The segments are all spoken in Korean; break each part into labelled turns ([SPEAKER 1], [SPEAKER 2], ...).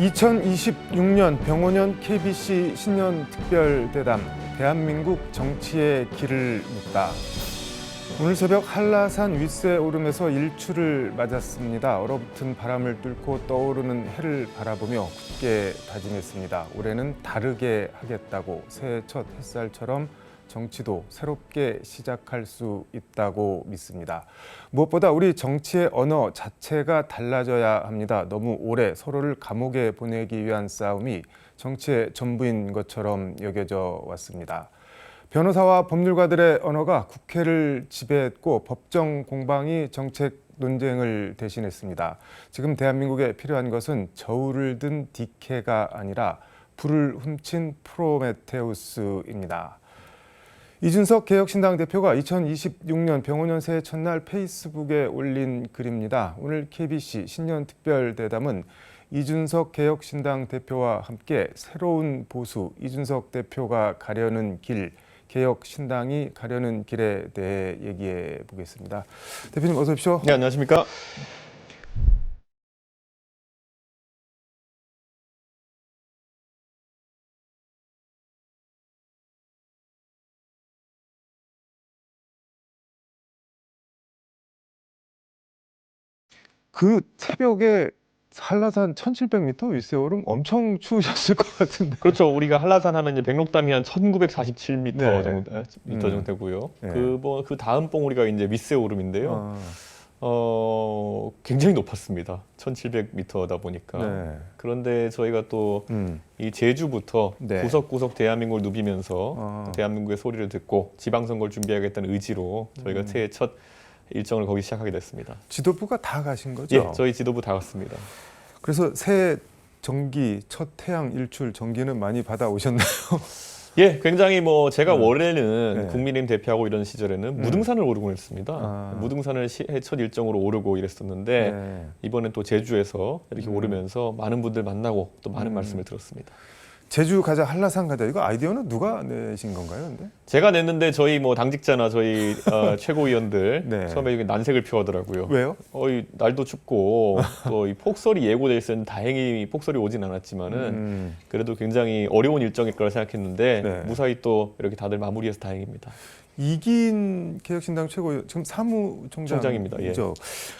[SPEAKER 1] 2026년 병원연 KBC 신년 특별대담 대한민국 정치의 길을 묻다. 오늘 새벽 한라산 윗세 오름에서 일출을 맞았습니다. 얼어붙은 바람을 뚫고 떠오르는 해를 바라보며 굳게 다짐했습니다. 올해는 다르게 하겠다고 새해 첫 햇살처럼 정치도 새롭게 시작할 수 있다고 믿습니다. 무엇보다 우리 정치의 언어 자체가 달라져야 합니다. 너무 오래 서로를 감옥에 보내기 위한 싸움이 정치의 전부인 것처럼 여겨져 왔습니다. 변호사와 법률가들의 언어가 국회를 지배했고 법정 공방이 정책 논쟁을 대신했습니다. 지금 대한민국에 필요한 것은 저울을 든 디케가 아니라 불을 훔친 프로메테우스입니다. 이준석 개혁신당 대표가 2026년 병원연 새해 첫날 페이스북에 올린 글입니다. 오늘 KBC 신년 특별대담은 이준석 개혁신당 대표와 함께 새로운 보수, 이준석 대표가 가려는 길, 개혁신당이 가려는 길에 대해 얘기해 보겠습니다. 대표님 어서 오십시오.
[SPEAKER 2] 네, 안녕하십니까?
[SPEAKER 1] 그 새벽에 한라산 1700m 윗세오름 엄청 추우셨을 것 같은데.
[SPEAKER 2] 그렇죠. 우리가 한라산 하면 이제 백록담이 한 1947m
[SPEAKER 1] 네.
[SPEAKER 2] 정도 되고요.
[SPEAKER 1] 네.
[SPEAKER 2] 그 다음 봉우리가 이제 윗세 오름인데요. 굉장히 높았습니다. 1700m다 보니까.
[SPEAKER 1] 네.
[SPEAKER 2] 그런데 저희가 또 이 제주부터
[SPEAKER 1] 네.
[SPEAKER 2] 구석구석 대한민국을 누비면서 대한민국의 소리를 듣고 지방선거를 준비하겠다는 의지로 저희가 새해 첫 일정을 거기 시작하게 됐습니다.
[SPEAKER 1] 지도부가 다 가신 거죠?
[SPEAKER 2] 예, 저희 지도부 다 갔습니다.
[SPEAKER 1] 그래서 새해 정기 첫 태양 일출 정기는 많이 받아오셨나요?
[SPEAKER 2] 예, 굉장히 뭐 제가 원래는
[SPEAKER 1] 네.
[SPEAKER 2] 국민의힘 대표하고 이런 시절에는 무등산을 오르곤 했습니다. 무등산을 새해 첫 일정으로 오르고 이랬었는데
[SPEAKER 1] 네.
[SPEAKER 2] 이번엔 또 제주에서 이렇게 오르면서 많은 분들 만나고 또 많은 말씀을 들었습니다.
[SPEAKER 1] 제주 가자, 한라산 가자. 이거 아이디어는 누가 내신 건가요? 근데?
[SPEAKER 2] 제가 냈는데 저희 뭐 당직자나 저희 최고위원들
[SPEAKER 1] 네.
[SPEAKER 2] 처음에 이게 난색을 표하더라고요.
[SPEAKER 1] 왜요?
[SPEAKER 2] 이 날도 춥고 또 이 폭설이 예고돼 있었는데 다행히 폭설이 오진 않았지만은 그래도 굉장히 어려운 일정일 거라 생각했는데
[SPEAKER 1] 네.
[SPEAKER 2] 무사히 또 이렇게 다들 마무리해서 다행입니다.
[SPEAKER 1] 이긴 개혁신당 최고 지금 사무총장입니다.
[SPEAKER 2] 예.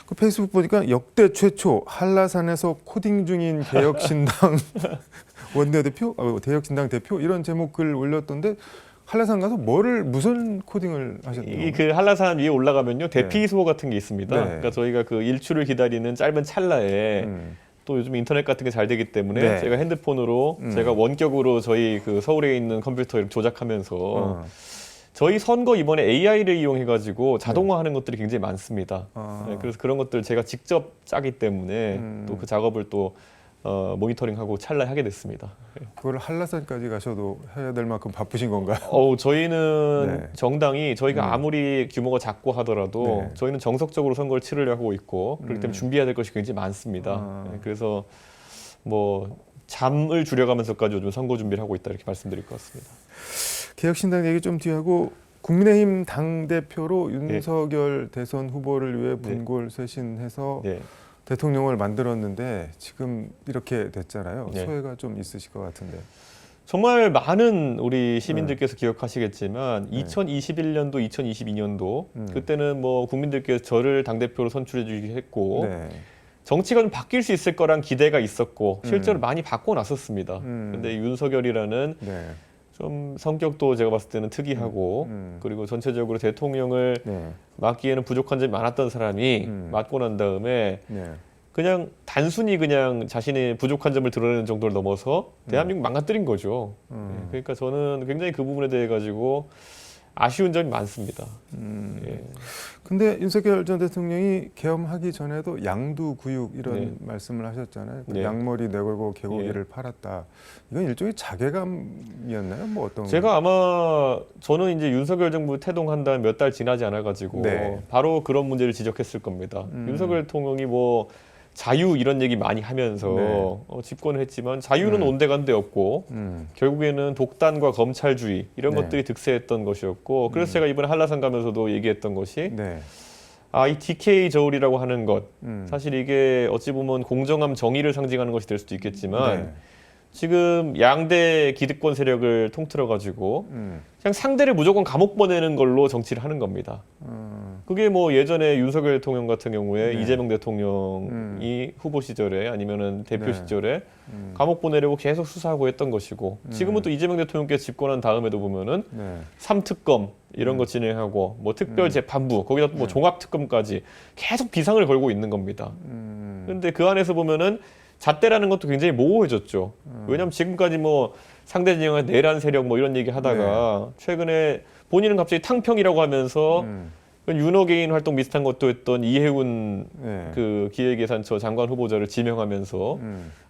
[SPEAKER 1] 그 페이스북 보니까 역대 최초 한라산에서 코딩 중인 개혁신당 원내대표, 개혁신당 대표 이런 제목 글 올렸던데 한라산 가서 무슨 코딩을 하셨나요?
[SPEAKER 2] 그 한라산 위에 올라가면요 대피 수호 같은 게 있습니다.
[SPEAKER 1] 네.
[SPEAKER 2] 그러니까 저희가 그 일출을 기다리는 짧은 찰나에 또 요즘 인터넷 같은 게 잘 되기 때문에
[SPEAKER 1] 네.
[SPEAKER 2] 제가 핸드폰으로 제가 원격으로 저희 그 서울에 있는 컴퓨터 이렇게 조작하면서 저희 선거 이번에 AI를 이용해가지고 자동화하는 것들이 굉장히 많습니다. 네, 그래서 그런 것들 제가 직접 짜기 때문에 또 그 작업을 또 모니터링하고 찰나에 하게 됐습니다.
[SPEAKER 1] 그걸 한라산까지 가셔도 해야 될 만큼 바쁘신 건가요?
[SPEAKER 2] 저희는
[SPEAKER 1] 네.
[SPEAKER 2] 정당이 저희가 아무리 규모가 작고 하더라도
[SPEAKER 1] 네.
[SPEAKER 2] 저희는 정석적으로 선거를 치르려고 하고 있고 그렇기 때문에 준비해야 될 것이 굉장히 많습니다. 네, 그래서 뭐 잠을 줄여가면서까지 요즘 선거 준비를 하고 있다 이렇게 말씀드릴 것 같습니다.
[SPEAKER 1] 개혁신당 얘기 좀 뒤하고 국민의힘 당대표로 윤석열 대선 후보를 위해 분골쇄신해서 대통령을 만들었는데 지금 이렇게 됐잖아요. 소회가 좀 있으실 것 같은데.
[SPEAKER 2] 정말 많은 우리 시민들께서 기억하시겠지만 2021년도, 2022년도 그때는 뭐 국민들께서 저를 당대표로 선출해 주기도 했고 정치가 좀 바뀔 수 있을 거란 기대가 있었고 실제로 많이 바꿔놨었습니다. 근데 윤석열이라는 좀 성격도 제가 봤을 때는 특이하고 그리고 전체적으로 대통령을 맡기에는 부족한 점이 많았던 사람이 맡고 난 다음에 그냥 단순히 그냥 자신의 부족한 점을 드러내는 정도를 넘어서 대한민국 망가뜨린 거죠. 그러니까 저는 굉장히 그 부분에 대해 가지고 아쉬운 점이 많습니다.
[SPEAKER 1] 근데 윤석열 전 대통령이 계엄하기 전에도 양두구육 이런 말씀을 하셨잖아요. 양머리 내걸고 개고기를 팔았다. 이건 일종의 자괴감이었나요? 뭐 어떤?
[SPEAKER 2] 제가 아마 저는 이제 윤석열 정부 태동한 다음 몇 달 지나지 않아 가지고 바로 그런 문제를 지적했을 겁니다. 윤석열 대통령이 뭐 자유 이런 얘기 많이 하면서 집권을 했지만 자유는 온데간데 없고 결국에는 독단과 검찰주의 이런 것들이 득세했던 것이었고 그래서 제가 이번에 한라산 가면서도 얘기했던 것이 이 DK 저울이라고 하는 것, 사실 이게 어찌 보면 공정함, 정의를 상징하는 것이 될 수도 있겠지만
[SPEAKER 1] 네.
[SPEAKER 2] 지금 양대 기득권 세력을 통틀어 가지고 그냥 상대를 무조건 감옥 보내는 걸로 정치를 하는 겁니다. 그게 뭐 예전에 윤석열 대통령 같은 경우에
[SPEAKER 1] 네.
[SPEAKER 2] 이재명 대통령이 후보 시절에 아니면은 대표
[SPEAKER 1] 네.
[SPEAKER 2] 시절에 감옥 보내려고 계속 수사하고 했던 것이고 지금은 또 이재명 대통령께서 집권한 다음에도 보면은
[SPEAKER 1] 네.
[SPEAKER 2] 3특검 이런 거 진행하고 뭐 특별재판부 거기다 또 뭐 종합특검까지 계속 비상을 걸고 있는 겁니다. 그런데 그 안에서 보면은 잣대라는 것도 굉장히 모호해졌죠. 왜냐하면 지금까지 뭐 상대 진영의 내란 세력 뭐 이런 얘기 하다가 최근에 본인은 갑자기 탕평이라고 하면서 윤호개인 활동 비슷한 것도 했던 이해운
[SPEAKER 1] 네.
[SPEAKER 2] 그 기획예산처 장관 후보자를 지명하면서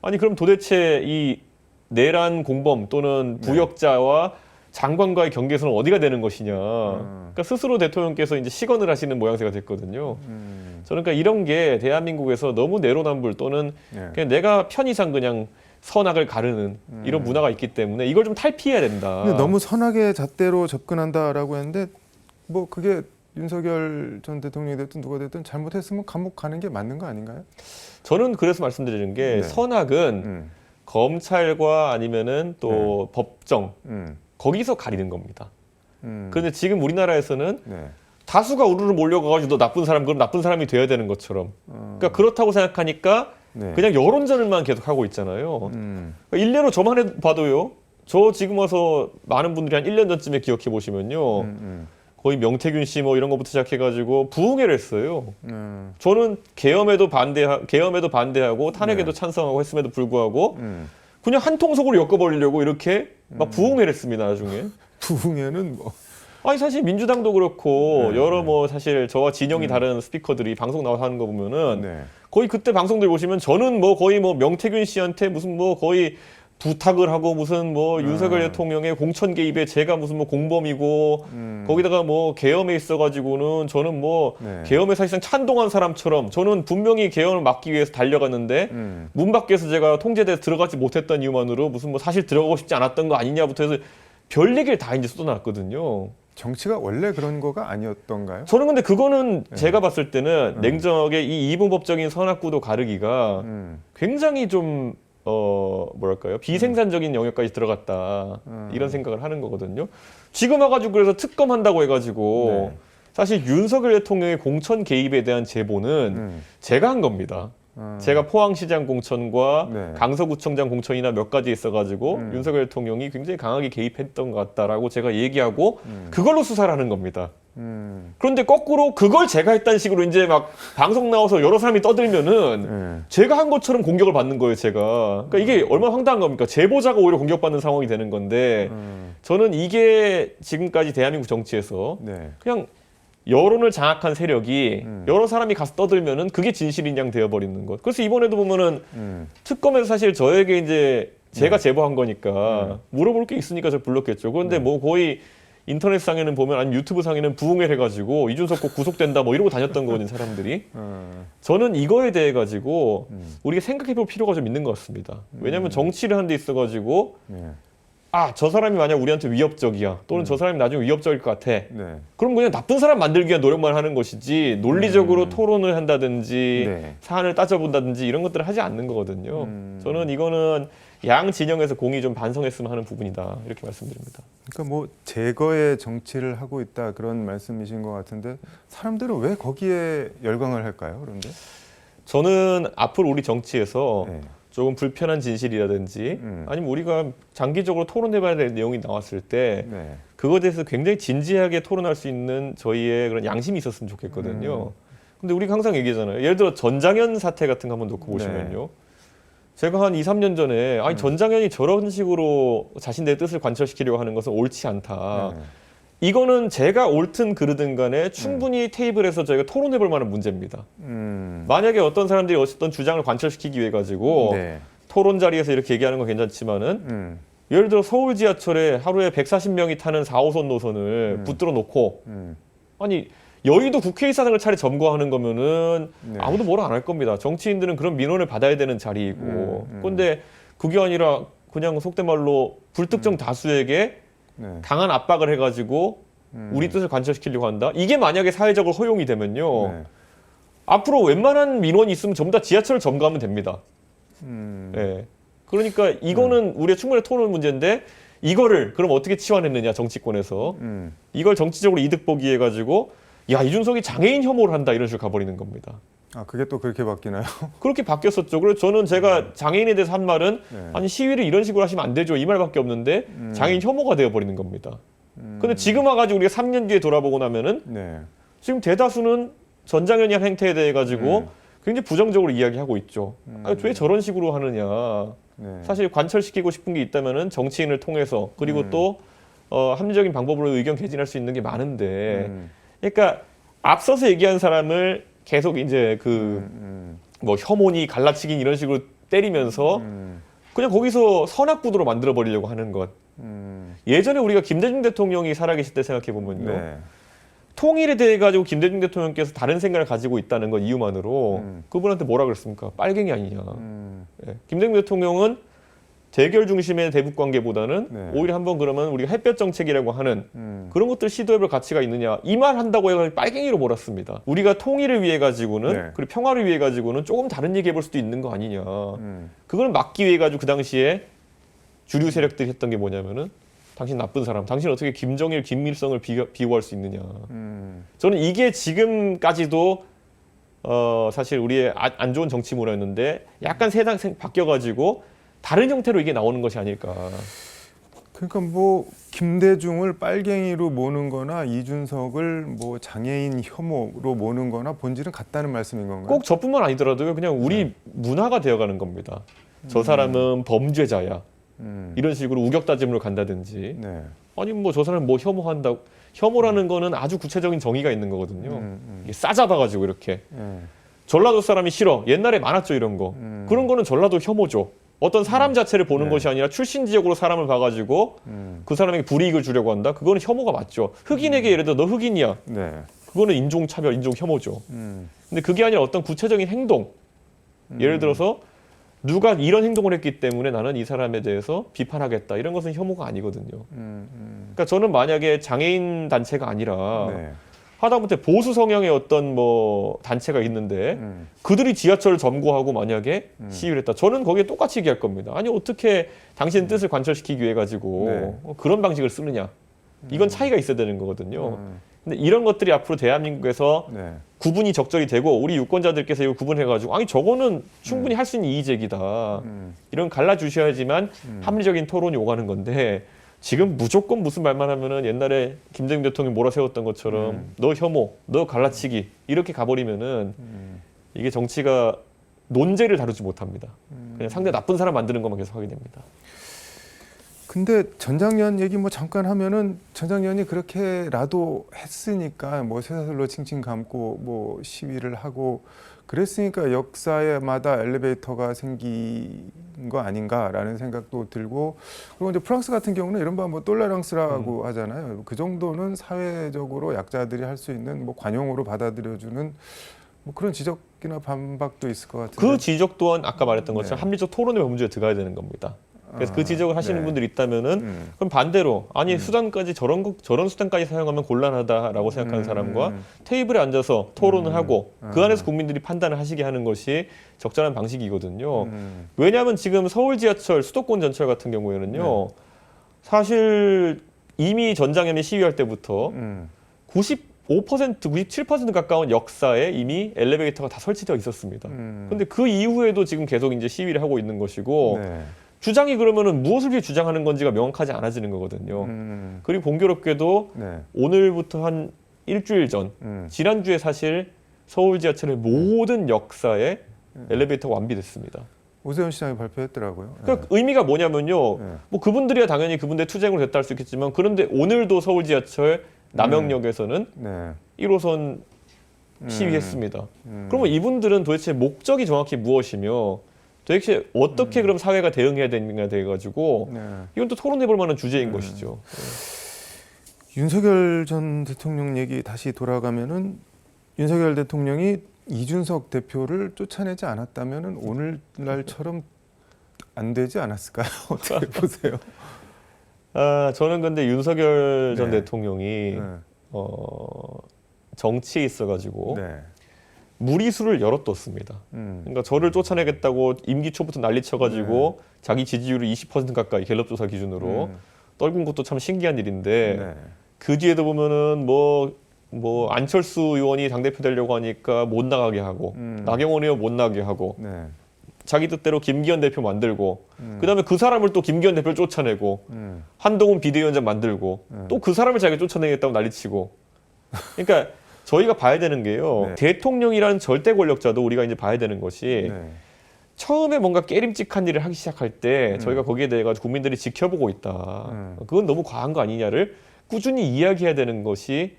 [SPEAKER 2] 아니 그럼 도대체 이 내란 공범 또는 부역자와 장관과의 경계선은 어디가 되는 것이냐. 그러니까 스스로 대통령께서 이제 시건을 하시는 모양새가 됐거든요. 저는 그러니까 이런 게 대한민국에서 너무 내로남불 또는 그냥 내가 편의상 그냥 선악을 가르는 이런 문화가 있기 때문에 이걸 좀 탈피해야 된다.
[SPEAKER 1] 근데 너무 선하게 잣대로 접근한다라고 했는데 뭐 그게 윤석열 전 대통령이 됐든 누가 됐든 잘못했으면 감옥 가는 게 맞는 거 아닌가요?
[SPEAKER 2] 저는 그래서 말씀드리는 게
[SPEAKER 1] 네.
[SPEAKER 2] 선악은 검찰과 아니면은 또 법정 거기서 가리는 겁니다. 그런데 지금 우리나라에서는
[SPEAKER 1] 네.
[SPEAKER 2] 다수가 우르르 몰려가가지고 너 나쁜 사람 그럼 나쁜 사람이 돼야 되는 것처럼. 그러니까 그렇다고 생각하니까
[SPEAKER 1] 네.
[SPEAKER 2] 그냥 여론전을만 계속 하고 있잖아요. 그러니까 일례로 저만 해봐도요. 저 지금 와서 많은 분들이 한 1년 전쯤에 기억해 보시면요. 거의 명태균 씨 뭐 이런 것부터 시작해가지고 부흥회를 했어요. 저는 계엄에도 반대하고 탄핵에도 찬성하고 했음에도 불구하고 그냥 한 통속으로 엮어버리려고 이렇게 막 부흥회를 했습니다. 나중에.
[SPEAKER 1] 부흥회는 뭐
[SPEAKER 2] 아니 사실 민주당도 그렇고 여러 뭐 사실 저와 진영이 다른 스피커들이 방송 나와서 하는 거 보면은 거의 그때 방송들 보시면 저는 뭐 거의 뭐 명태균 씨한테 무슨 뭐 거의 부탁을 하고 무슨 뭐 윤석열 대통령의 공천 개입에 제가 무슨 뭐 공범이고 거기다가 뭐 계엄에 있어가지고는 저는 뭐 계엄에 사실상 찬동한 사람처럼 저는 분명히 계엄을 막기 위해서 달려갔는데 문 밖에서 제가 통제돼서 들어가지 못했던 이유만으로 무슨 뭐 사실 들어가고 싶지 않았던 거 아니냐부터 해서 별 얘기를 다 이제 쏟아놨거든요.
[SPEAKER 1] 정치가 원래 그런 거가 아니었던가요?
[SPEAKER 2] 저는 근데 그거는 제가 봤을 때는 냉정하게 이 이분법적인 선악구도 가르기가 굉장히 좀 뭐랄까요 비생산적인 영역까지 들어갔다 이런 생각을 하는 거거든요. 지금 와가지고 그래서 특검한다고 해가지고 사실 윤석열 대통령의 공천 개입에 대한 제보는 제가 한 겁니다. 제가 포항시장 공천과 강서구청장 공천이나 몇 가지 있어가지고 윤석열 대통령이 굉장히 강하게 개입했던 것 같다라고 제가 얘기하고 그걸로 수사를 하는 겁니다. 그런데 거꾸로 그걸 제가 했다는 식으로 이제 막 방송 나와서 여러 사람이 떠들면은 제가 한 것처럼 공격을 받는 거예요, 제가. 그러니까 이게 얼마나 황당한 겁니까? 제보자가 오히려 공격받는 상황이 되는 건데 저는 이게 지금까지 대한민국 정치에서 그냥 여론을 장악한 세력이 여러 사람이 가서 떠들면은 그게 진실인 양 되어버리는 것. 그래서 이번에도 보면은 특검에서 사실 저에게 이제 제가 제보한 거니까 물어볼 게 있으니까 저 불렀겠죠. 그런데 뭐 거의 인터넷상에는 보면 아니면 유튜브상에는 부흥회를 해가지고 이준석 꼭 구속된다 뭐 이러고 다녔던 거거든요, 사람들이. 저는 이거에 대해 가지고 우리가 생각해볼 필요가 좀 있는 것 같습니다. 왜냐하면 정치를 하는 데 있어가지고 저 사람이 만약 우리한테 위협적이야 또는 저 사람이 나중에 위협적일 것 같아. 그럼 그냥 나쁜 사람 만들기 위한 노력만 하는 것이지 논리적으로 토론을 한다든지 사안을 따져본다든지 이런 것들을 하지 않는 거거든요. 저는 이거는 양 진영에서 공이 좀 반성했으면 하는 부분이다 이렇게 말씀드립니다.
[SPEAKER 1] 그러니까 뭐 제거의 정치를 하고 있다 그런 말씀이신 것 같은데 사람들은 왜 거기에 열광을 할까요? 그런데
[SPEAKER 2] 저는 앞으로 우리 정치에서 조금 불편한 진실이라든지 아니면 우리가 장기적으로 토론해봐야 될 내용이 나왔을 때 그거에 대해서 굉장히 진지하게 토론할 수 있는 저희의 그런 양심이 있었으면 좋겠거든요. 근데 우리가 항상 얘기하잖아요. 예를 들어 전장현 사태 같은 거 한번 놓고 보시면요. 제가 한 2, 3년 전에 아니 전장현이 저런 식으로 자신들의 뜻을 관철시키려고 하는 것은 옳지 않다. 이거는 제가 옳든 그르든 간에 충분히 테이블에서 저희가 토론해볼 만한 문제입니다. 만약에 어떤 사람들이 어떤 주장을 관철시키기 위해 가지고 토론 자리에서 이렇게 얘기하는 건 괜찮지만은 예를 들어 서울 지하철에 하루에 140명이 타는 4호선 노선을 붙들어 놓고 아니 여의도 국회의사당을 차례 점거하는 거면은 아무도 뭐라 안 할 겁니다. 정치인들은 그런 민원을 받아야 되는 자리이고 그런데 그게 아니라 그냥 속된 말로 불특정 다수에게 강한 압박을 해가지고 우리 뜻을 관철시키려고 한다. 이게 만약에 사회적으로 허용이 되면요. 앞으로 웬만한 민원이 있으면 전부 다 지하철을 점거하면 됩니다. 예. 그러니까 이거는 우리가 충분히 토론 문제인데 이거를 그럼 어떻게 치환했느냐 정치권에서 이걸 정치적으로 이득 보기 해 가지고 야 이준석이 장애인 혐오를 한다 이런 식으로 가버리는 겁니다.
[SPEAKER 1] 아 그게 또 그렇게 바뀌나요?
[SPEAKER 2] 그렇게 바뀌었었죠. 그래서 저는 제가 장애인에 대해서 한 말은
[SPEAKER 1] 네.
[SPEAKER 2] 아니 시위를 이런 식으로 하시면 안 되죠 이 말밖에 없는데 장애인 혐오가 되어버리는 겁니다. 근데 지금 와가지고 우리가 3년 뒤에 돌아보고 나면은
[SPEAKER 1] 네.
[SPEAKER 2] 지금 대다수는 전장현이 한 행태에 대해 가지고 굉장히 부정적으로 이야기하고 있죠. 아니, 왜 저런 식으로 하느냐.
[SPEAKER 1] 네.
[SPEAKER 2] 사실 관철시키고 싶은 게 있다면은 정치인을 통해서 그리고 또 합리적인 방법으로 의견 개진할 수 있는 게 많은데, 그러니까 앞서서 얘기한 사람을 계속 이제 뭐 혐오니 갈라치기 이런 식으로 때리면서 그냥 거기서 선악구도로 만들어 버리려고 하는 것. 예전에 우리가 김대중 대통령이 살아계실 때 생각해 보면요.
[SPEAKER 1] 네.
[SPEAKER 2] 통일에 대해 가지고 김대중 대통령께서 다른 생각을 가지고 있다는 것 이유만으로 그분한테 뭐라 그랬습니까? 빨갱이 아니냐. 예. 김대중 대통령은 대결 중심의 대북 관계보다는
[SPEAKER 1] 네.
[SPEAKER 2] 오히려 한번 그러면 우리가 햇볕 정책이라고 하는 그런 것들 시도해볼 가치가 있느냐 이 말 한다고 해가지고 빨갱이로 몰았습니다. 우리가 통일을 위해 가지고는
[SPEAKER 1] 네.
[SPEAKER 2] 그리고 평화를 위해 가지고는 조금 다른 얘기해볼 수도 있는 거 아니냐. 그걸 막기 위해 가지고 그 당시에 주류 세력들이 했던 게 뭐냐면은 당신 나쁜 사람, 당신 어떻게 김정일, 김일성을 비호할 수 있느냐. 저는 이게 지금까지도 사실 우리의 안 좋은 정치 문화였는데 약간 세상 바뀌어가지고 다른 형태로 이게 나오는 것이 아닐까.
[SPEAKER 1] 그러니까 뭐 김대중을 빨갱이로 모는 거나 이준석을 뭐 장애인 혐오로 모는 거나 본질은 같다는 말씀인 건가요?
[SPEAKER 2] 꼭 저뿐만 아니더라도요. 그냥 우리 문화가 되어가는 겁니다. 저 사람은 범죄자야. 이런 식으로 우격다짐으로 간다든지
[SPEAKER 1] 네.
[SPEAKER 2] 아니 뭐 저 사람 뭐 혐오한다고 혐오라는 거는 아주 구체적인 정의가 있는 거거든요. 이게 싸잡아가지고 이렇게 전라도 사람이 싫어 옛날에 많았죠 이런 거 그런 거는 전라도 혐오죠. 어떤 사람 자체를 보는
[SPEAKER 1] 네.
[SPEAKER 2] 것이 아니라 출신 지역으로 사람을 봐가지고 그 사람에게 불이익을 주려고 한다. 그거는 혐오가 맞죠. 흑인에게 예를 들어 너 흑인이야.
[SPEAKER 1] 네.
[SPEAKER 2] 그거는 인종차별, 인종혐오죠. 근데 그게 아니라 어떤 구체적인 행동 예를 들어서 누가 이런 행동을 했기 때문에 나는 이 사람에 대해서 비판하겠다. 이런 것은 혐오가 아니거든요. 그러니까 저는 만약에 장애인 단체가 아니라
[SPEAKER 1] 네.
[SPEAKER 2] 하다못해 보수 성향의 어떤 뭐 단체가 있는데 그들이 지하철을 점거하고 만약에 시위를 했다. 저는 거기에 똑같이 얘기할 겁니다. 아니 어떻게 당신 뜻을 관철시키기 위해 가지고
[SPEAKER 1] 네.
[SPEAKER 2] 그런 방식을 쓰느냐. 이건 차이가 있어야 되는 거거든요. 근데 이런 것들이 앞으로 대한민국에서
[SPEAKER 1] 네.
[SPEAKER 2] 구분이 적절히 되고 우리 유권자들께서 이거 구분해가지고 아니 저거는 충분히 할 수 있는 이의제기다. 이런 갈라주셔야지만 합리적인 토론이 오가는 건데 지금 무조건 무슨 말만 하면은 옛날에 김대중 대통령이 몰아세웠던 것처럼 너 혐오, 너 갈라치기 이렇게 가버리면은 이게 정치가 논제를 다루지 못합니다. 그냥 상대 나쁜 사람 만드는 것만 계속 하게 됩니다.
[SPEAKER 1] 근데 전장년 얘기 뭐 잠깐 하면은 전장년이 그렇게라도 했으니까 뭐 쇠사슬로 칭칭 감고 뭐 시위를 하고 그랬으니까 역사에마다 엘리베이터가 생긴 거 아닌가라는 생각도 들고 그리고 이제 프랑스 같은 경우는 이런 뭐 똘레랑스라고 하잖아요. 그 정도는 사회적으로 약자들이 할 수 있는 뭐 관용으로 받아들여주는 뭐 그런 지적이나 반박도 있을 것 같은데.
[SPEAKER 2] 그 지적 또한 아까 말했던 것처럼
[SPEAKER 1] 네.
[SPEAKER 2] 합리적 토론의 범주에 들어가야 되는 겁니다. 그래서 그 지적을 하시는
[SPEAKER 1] 네.
[SPEAKER 2] 분들이 있다면은 그럼 반대로 아니 수단까지 저런 수단까지 사용하면 곤란하다라고 생각하는 사람과 테이블에 앉아서 토론을 하고 그 안에서 국민들이 판단을 하시게 하는 것이 적절한 방식이거든요. 왜냐하면 지금 서울 지하철, 수도권 전철 같은 경우에는요. 사실 이미 전장현이 시위할 때부터 95%, 97% 가까운 역사에 이미 엘리베이터가 다 설치되어 있었습니다. 근데 그 이후에도 지금 계속 이제 시위를 하고 있는 것이고
[SPEAKER 1] 네.
[SPEAKER 2] 주장이 그러면은 무엇을 위해 주장하는 건지가 명확하지 않아지는 거거든요. 그리고 공교롭게도
[SPEAKER 1] 네.
[SPEAKER 2] 오늘부터 한 일주일 전, 지난주에 사실 서울 지하철의 모든 역사에 엘리베이터가 완비됐습니다.
[SPEAKER 1] 오세훈 시장이 발표했더라고요.
[SPEAKER 2] 그러니까 의미가 뭐냐면요.
[SPEAKER 1] 네.
[SPEAKER 2] 뭐 그분들이야 당연히 그분들 투쟁으로 됐다 할 수 있겠지만 그런데 오늘도 서울 지하철 남영역에서는
[SPEAKER 1] 네.
[SPEAKER 2] 1호선 시위했습니다. 그러면 이분들은 도대체 목적이 정확히 무엇이며 도대체 어떻게 그럼 사회가 대응해야 되느냐 돼가지고
[SPEAKER 1] 네.
[SPEAKER 2] 이건 또 토론해볼 만한 주제인 것이죠.
[SPEAKER 1] 윤석열 전 대통령 얘기 다시 돌아가면은 윤석열 대통령이 이준석 대표를 쫓아내지 않았다면은 오늘날처럼 안 되지 않았을까요? 어떻게 보세요?
[SPEAKER 2] 아 저는 근데 윤석열 전
[SPEAKER 1] 네.
[SPEAKER 2] 대통령이
[SPEAKER 1] 네.
[SPEAKER 2] 정치에 있어가지고
[SPEAKER 1] 네.
[SPEAKER 2] 무리수를 열어뒀습니다. 그러니까 저를 쫓아내겠다고 임기 초부터 난리쳐가지고 자기 지지율을 20% 가까이 갤럽 조사 기준으로 떨군 것도 참 신기한 일인데 그 뒤에도 보면은 뭐 안철수 의원이 당대표 되려고 하니까 못 나가게 하고 나경원 의원 못 나가게 하고 자기 뜻대로 김기현 대표 만들고 그다음에 그 사람을 또 김기현 대표를 쫓아내고 한동훈 비대위원장 만들고 또 그 사람을 자기가 쫓아내겠다고 난리치고 그러니까 저희가 봐야 되는 게요. 대통령이라는 절대 권력자도 우리가 이제 봐야 되는 것이 처음에 뭔가 깨림직한 일을 하기 시작할 때 저희가 거기에 대해 가지고 국민들이 지켜보고 있다. 그건 너무 과한 거 아니냐를 꾸준히 이야기해야 되는 것이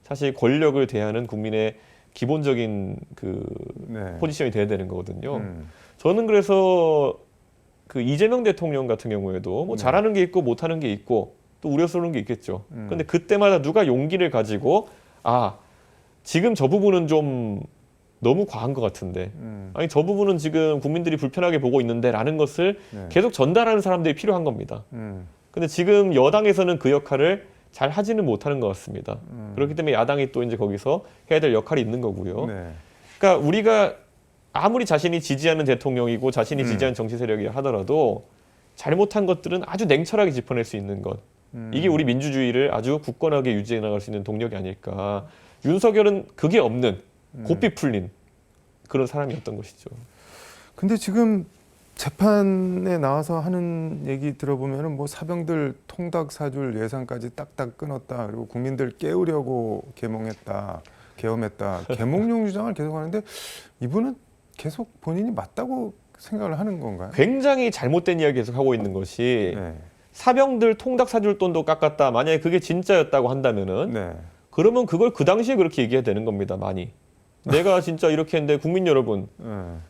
[SPEAKER 2] 사실 권력을 대하는 국민의 기본적인 그 포지션이 돼야 되는 거거든요. 저는 그래서 그 이재명 대통령 같은 경우에도 뭐 잘하는 게 있고 못하는 게 있고 또 우려스러운 게 있겠죠. 그런데 그때마다 누가 용기를 가지고 지금 저 부분은 좀 너무 과한 것 같은데 아니 저 부분은 지금 국민들이 불편하게 보고 있는데 라는 것을 계속 전달하는 사람들이 필요한 겁니다. 근데 지금 여당에서는 그 역할을 잘 하지는 못하는 것 같습니다. 그렇기 때문에 야당이 또 이제 거기서 해야 될 역할이 있는 거고요. 그러니까 우리가 아무리 자신이 지지하는 대통령이고 자신이 지지하는 정치 세력이 하더라도 잘못한 것들은 아주 냉철하게 짚어낼 수 있는 것. 이게 우리 민주주의를 아주 굳건하게 유지해 나갈 수 있는 동력이 아닐까. 윤석열은 그게 없는 고삐 풀린 그런 사람이었던 것이죠.
[SPEAKER 1] 근데 지금 재판에 나와서 하는 얘기 들어보면은 뭐 사병들 통닭 사줄 예산까지 딱딱 끊었다. 그리고 국민들 깨우려고 계엄했다. 계몽용 주장을 계속 하는데 이분은 계속 본인이 맞다고 생각을 하는 건가요?
[SPEAKER 2] 굉장히 잘못된 이야기 계속 하고 있는 것이 사병들 통닭 사줄 돈도 깎았다. 만약에 그게 진짜였다고 한다면은 그러면 그걸 그 당시에 그렇게 얘기해야 되는 겁니다. 많이. 내가 진짜 이렇게 했는데 국민 여러분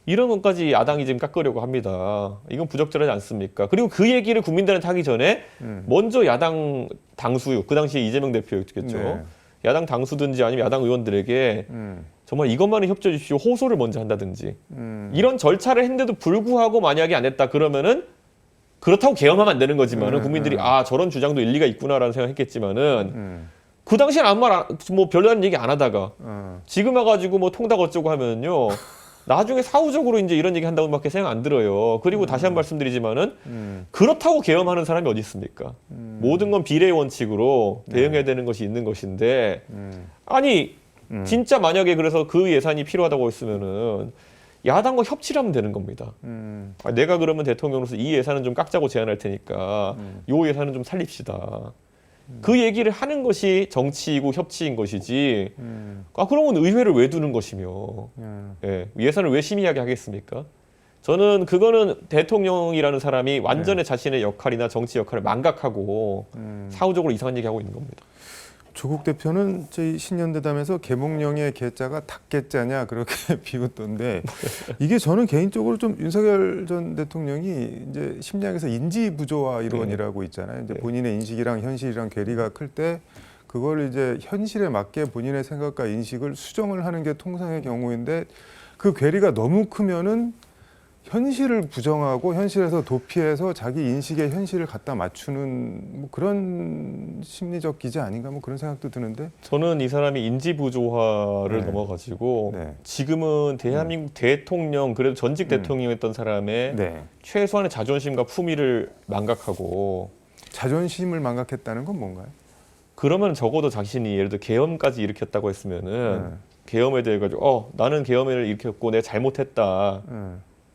[SPEAKER 2] 이런 것까지 야당이 지금 깎으려고 합니다. 이건 부적절하지 않습니까? 그리고 그 얘기를 국민들한테 하기 전에 먼저 야당 당수, 그 당시에 이재명 대표였겠죠. 야당 당수든지 아니면 야당 의원들에게 정말 이것만은 협조해 주십시오. 호소를 먼저 한다든지 이런 절차를 했는데도 불구하고 만약에 안 했다 그러면은 그렇다고 계엄하면 안 되는 거지만은 국민들이 저런 주장도 일리가 있구나라는 생각했겠지만은 그 당시엔 아무 말 뭐 별다른 얘기 안 하다가 지금 와가지고 뭐 통닭 어쩌고 하면요 나중에 사후적으로 이제 이런 얘기 한다고밖에 생각 안 들어요. 그리고 다시 한 번 말씀드리지만은 그렇다고 계엄하는 사람이 어디 있습니까? 모든 건 비례 원칙으로 대응해야 되는 것이 있는 것인데 아니 진짜 만약에 그래서 그 예산이 필요하다고 했으면은 야당과 협치를 하면 되는 겁니다. 내가 그러면 대통령으로서 이 예산은 좀 깎자고 제안할 테니까 요 예산은 좀 살립시다. 그 얘기를 하는 것이 정치이고 협치인 것이지 그러면 의회를 왜 두는 것이며 예산을 왜 심의하게 하겠습니까? 저는 그거는 대통령이라는 사람이 완전히 자신의 역할이나 정치 역할을 망각하고 사후적으로 이상한 얘기하고 있는 겁니다.
[SPEAKER 1] 조국 대표는 저희 신년대담에서 계몽령의 계자가 닭계자냐 그렇게 비웃던데 이게 저는 개인적으로 좀 윤석열 전 대통령이 이제 심리학에서 인지 부조화 이론이라고 있잖아요. 이제 본인의 인식이랑 현실이랑 괴리가 클 때 그걸 이제 현실에 맞게 본인의 생각과 인식을 수정을 하는 게 통상의 경우인데 그 괴리가 너무 크면은 현실을 부정하고 현실에서 도피해서 자기 인식의 현실을 갖다 맞추는 뭐 그런 심리적 기제 아닌가 뭐 그런 생각도 드는데
[SPEAKER 2] 저는 이 사람이 인지 부조화를 넘어가지고 지금은 대한민국 대통령 그래도 전직 대통령이었던 사람의 최소한의 자존심과 품위를 망각하고
[SPEAKER 1] 자존심을 망각했다는 건 뭔가요?
[SPEAKER 2] 그러면 적어도 자신이 예를 들어 계엄까지 일으켰다고 했으면은 계엄에 대해 가지고 나는 계엄을 일으켰고 내가 잘못했다.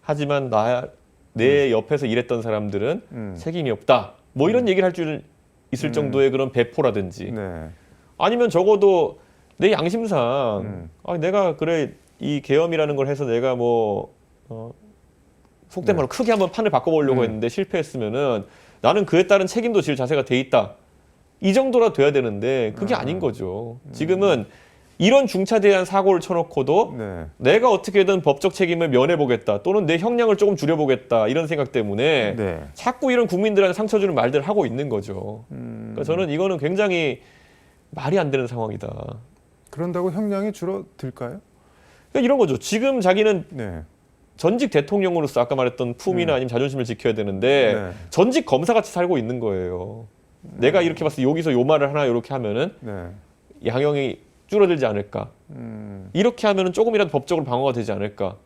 [SPEAKER 2] 하지만 내 옆에서 일했던 사람들은 책임이 없다. 뭐 이런 얘기를 할 줄 있을 정도의 그런 배포라든지 아니면 적어도 내 양심상 내가 그래 이 계엄이라는 걸 해서 내가 뭐 속된 말로 크게 한번 판을 바꿔보려고 했는데 실패했으면은 나는 그에 따른 책임도 질 자세가 돼 있다. 이 정도라 돼야 되는데 그게 아닌 거죠. 지금은 이런 중차대한 사고를 쳐놓고도 내가 어떻게든 법적 책임을 면해보겠다 또는 내 형량을 조금 줄여보겠다 이런 생각 때문에 자꾸 이런 국민들한테 상처 주는 말들을 하고 있는 거죠. 그러니까 저는 이거는 굉장히 말이 안 되는 상황이다.
[SPEAKER 1] 그런다고 형량이 줄어들까요?
[SPEAKER 2] 그러니까 이런 거죠. 지금 자기는 전직 대통령으로서 아까 말했던 품위나 아니면 자존심을 지켜야 되는데 전직 검사같이 살고 있는 거예요. 내가 이렇게 봤을 때 여기서 요 말을 하나 이렇게 하면은 양형이 줄어들지 않을까. 이렇게 하면은 조금이라도 법적으로 방어가 되지 않을까.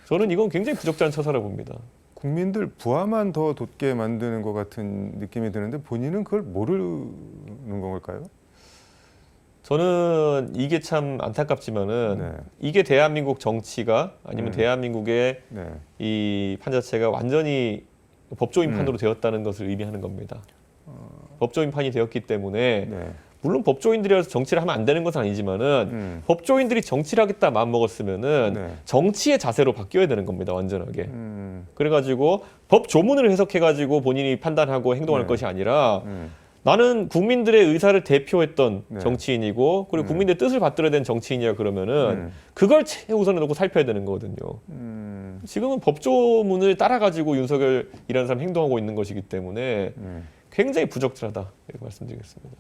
[SPEAKER 2] 저는 이건 굉장히 부적절한 처사라고 봅니다.
[SPEAKER 1] 국민들 부하만 더 돋게 만드는 것 같은 느낌이 드는데 본인은 그걸 모르는 걸까요?
[SPEAKER 2] 저는 이게 참 안타깝지만은
[SPEAKER 1] 네.
[SPEAKER 2] 이게 대한민국 정치가 아니면 대한민국의
[SPEAKER 1] 네.
[SPEAKER 2] 이 판 자체가 완전히 법조인판으로 되었다는 것을 의미하는 겁니다. 법조인판이 되었기 때문에
[SPEAKER 1] 네.
[SPEAKER 2] 물론 법조인들이라서 정치를 하면 안 되는 것은 아니지만은 법조인들이 정치를 하겠다 마음 먹었으면은
[SPEAKER 1] 네.
[SPEAKER 2] 정치의 자세로 바뀌어야 되는 겁니다. 완전하게. 그래가지고 법 조문을 해석해가지고 본인이 판단하고 행동할
[SPEAKER 1] 네.
[SPEAKER 2] 것이 아니라 나는 국민들의 의사를 대표했던
[SPEAKER 1] 네.
[SPEAKER 2] 정치인이고 그리고 국민들의 뜻을 받들어야 되는 정치인이야 그러면은 그걸 최우선에 놓고 살펴야 되는 거거든요. 지금은 법조문을 따라가지고 윤석열이라는 사람이 행동하고 있는 것이기 때문에 굉장히 부적절하다 이렇게 말씀드리겠습니다.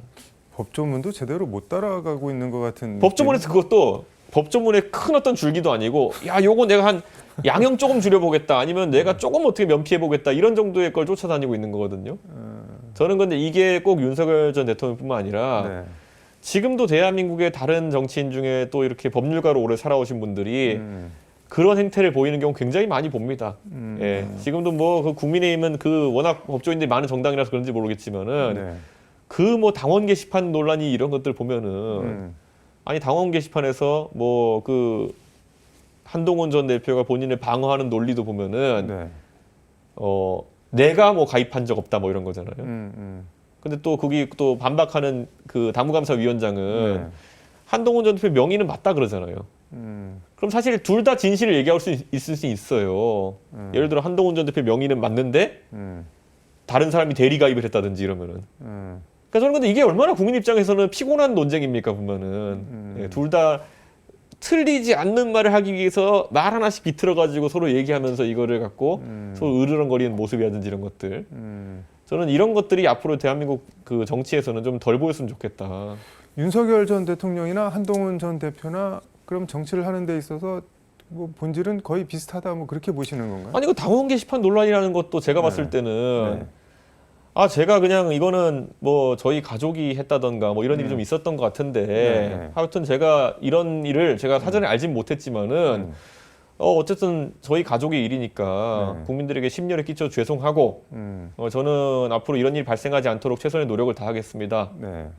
[SPEAKER 1] 법조문도 제대로 못 따라가고 있는 것 같은
[SPEAKER 2] 법조문에서 그것도 법조문의 큰 어떤 줄기도 아니고 야 요거 내가 한 양형 조금 줄여보겠다 아니면 내가 조금 어떻게 면피해보겠다 이런 정도의 걸 쫓아다니고 있는 거거든요. 저는 근데 이게 꼭 윤석열 전 대통령뿐만 아니라
[SPEAKER 1] 네.
[SPEAKER 2] 지금도 대한민국의 다른 정치인 중에 또 이렇게 법률가로 오래 살아오신 분들이 그런 행태를 보이는 경우 굉장히 많이 봅니다. 예, 지금도 뭐 그 국민의힘은 그 워낙 법조인들이 많은 정당이라서 그런지 모르겠지만은
[SPEAKER 1] 네.
[SPEAKER 2] 그 뭐 당원 게시판 논란이 이런 것들 보면은 아니 당원 게시판에서 뭐 그 한동훈 전 대표가 본인을 방어하는 논리도 보면은
[SPEAKER 1] 네.
[SPEAKER 2] 내가 뭐 가입한 적 없다 뭐 이런 거잖아요. 근데 또 거기 또 반박하는 그 당무감사위원장은
[SPEAKER 1] 네.
[SPEAKER 2] 한동훈 전 대표 명의는 맞다 그러잖아요. 그럼 사실 둘 다 진실을 얘기할 수 있을 수 있어요. 예를 들어 한동훈 전 대표 명의는 맞는데 다른 사람이 대리 가입을 했다든지 이러면은. 그러니까 저는 근데 이게 얼마나 국민 입장에서는 피곤한 논쟁입니까 보면은. 예, 둘 다 틀리지 않는 말을 하기 위해서 말 하나씩 비틀어가지고 서로 얘기하면서 이거를 갖고 서로 으르렁거리는 모습이라든지 이런 것들. 저는 이런 것들이 앞으로 대한민국 그 정치에서는 좀 덜 보였으면 좋겠다.
[SPEAKER 1] 윤석열 전 대통령이나 한동훈 전 대표나 그럼 정치를 하는 데 있어서 뭐 본질은 거의 비슷하다 뭐 그렇게 보시는 건가요?
[SPEAKER 2] 아니 그 당원 게시판 논란이라는 것도 제가 봤을 때는 제가 그냥 이거는 뭐 저희 가족이 했다던가 뭐 이런 일이 좀 있었던 것 같은데 하여튼 제가 이런 일을 제가 사전에 알진 못했지만은 어쨌든 저희 가족의 일이니까 국민들에게 심려를 끼쳐 죄송하고 저는 앞으로 이런 일이 발생하지 않도록 최선의 노력을 다하겠습니다.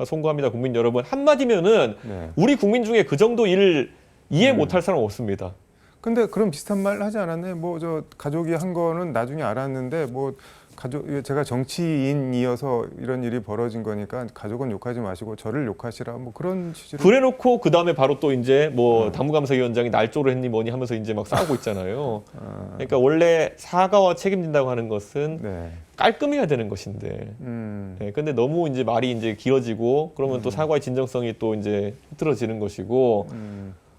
[SPEAKER 2] 송구합니다, 국민 여러분. 한마디면은 우리 국민 중에 그 정도 일을 이해 못할 사람 없습니다.
[SPEAKER 1] 근데 그런 비슷한 말 하지 않았나요? 뭐 저 가족이 한 거는 나중에 알았는데 뭐 가족 제가 정치인이어서 이런 일이 벌어진 거니까 가족은 욕하지 마시고 저를 욕하시라 뭐 그런 취지로.
[SPEAKER 2] 그래놓고 그 다음에 바로 또 이제 뭐 당무감사위원장이 날조를 했니 뭐니 하면서 이제 막 싸우고 있잖아요. 그러니까 원래 사과와 책임진다고 하는 것은 깔끔해야 되는 것인데. 네, 근데 너무 이제 말이 이제 길어지고 그러면 또 사과의 진정성이 또 이제 흐트러지는 것이고.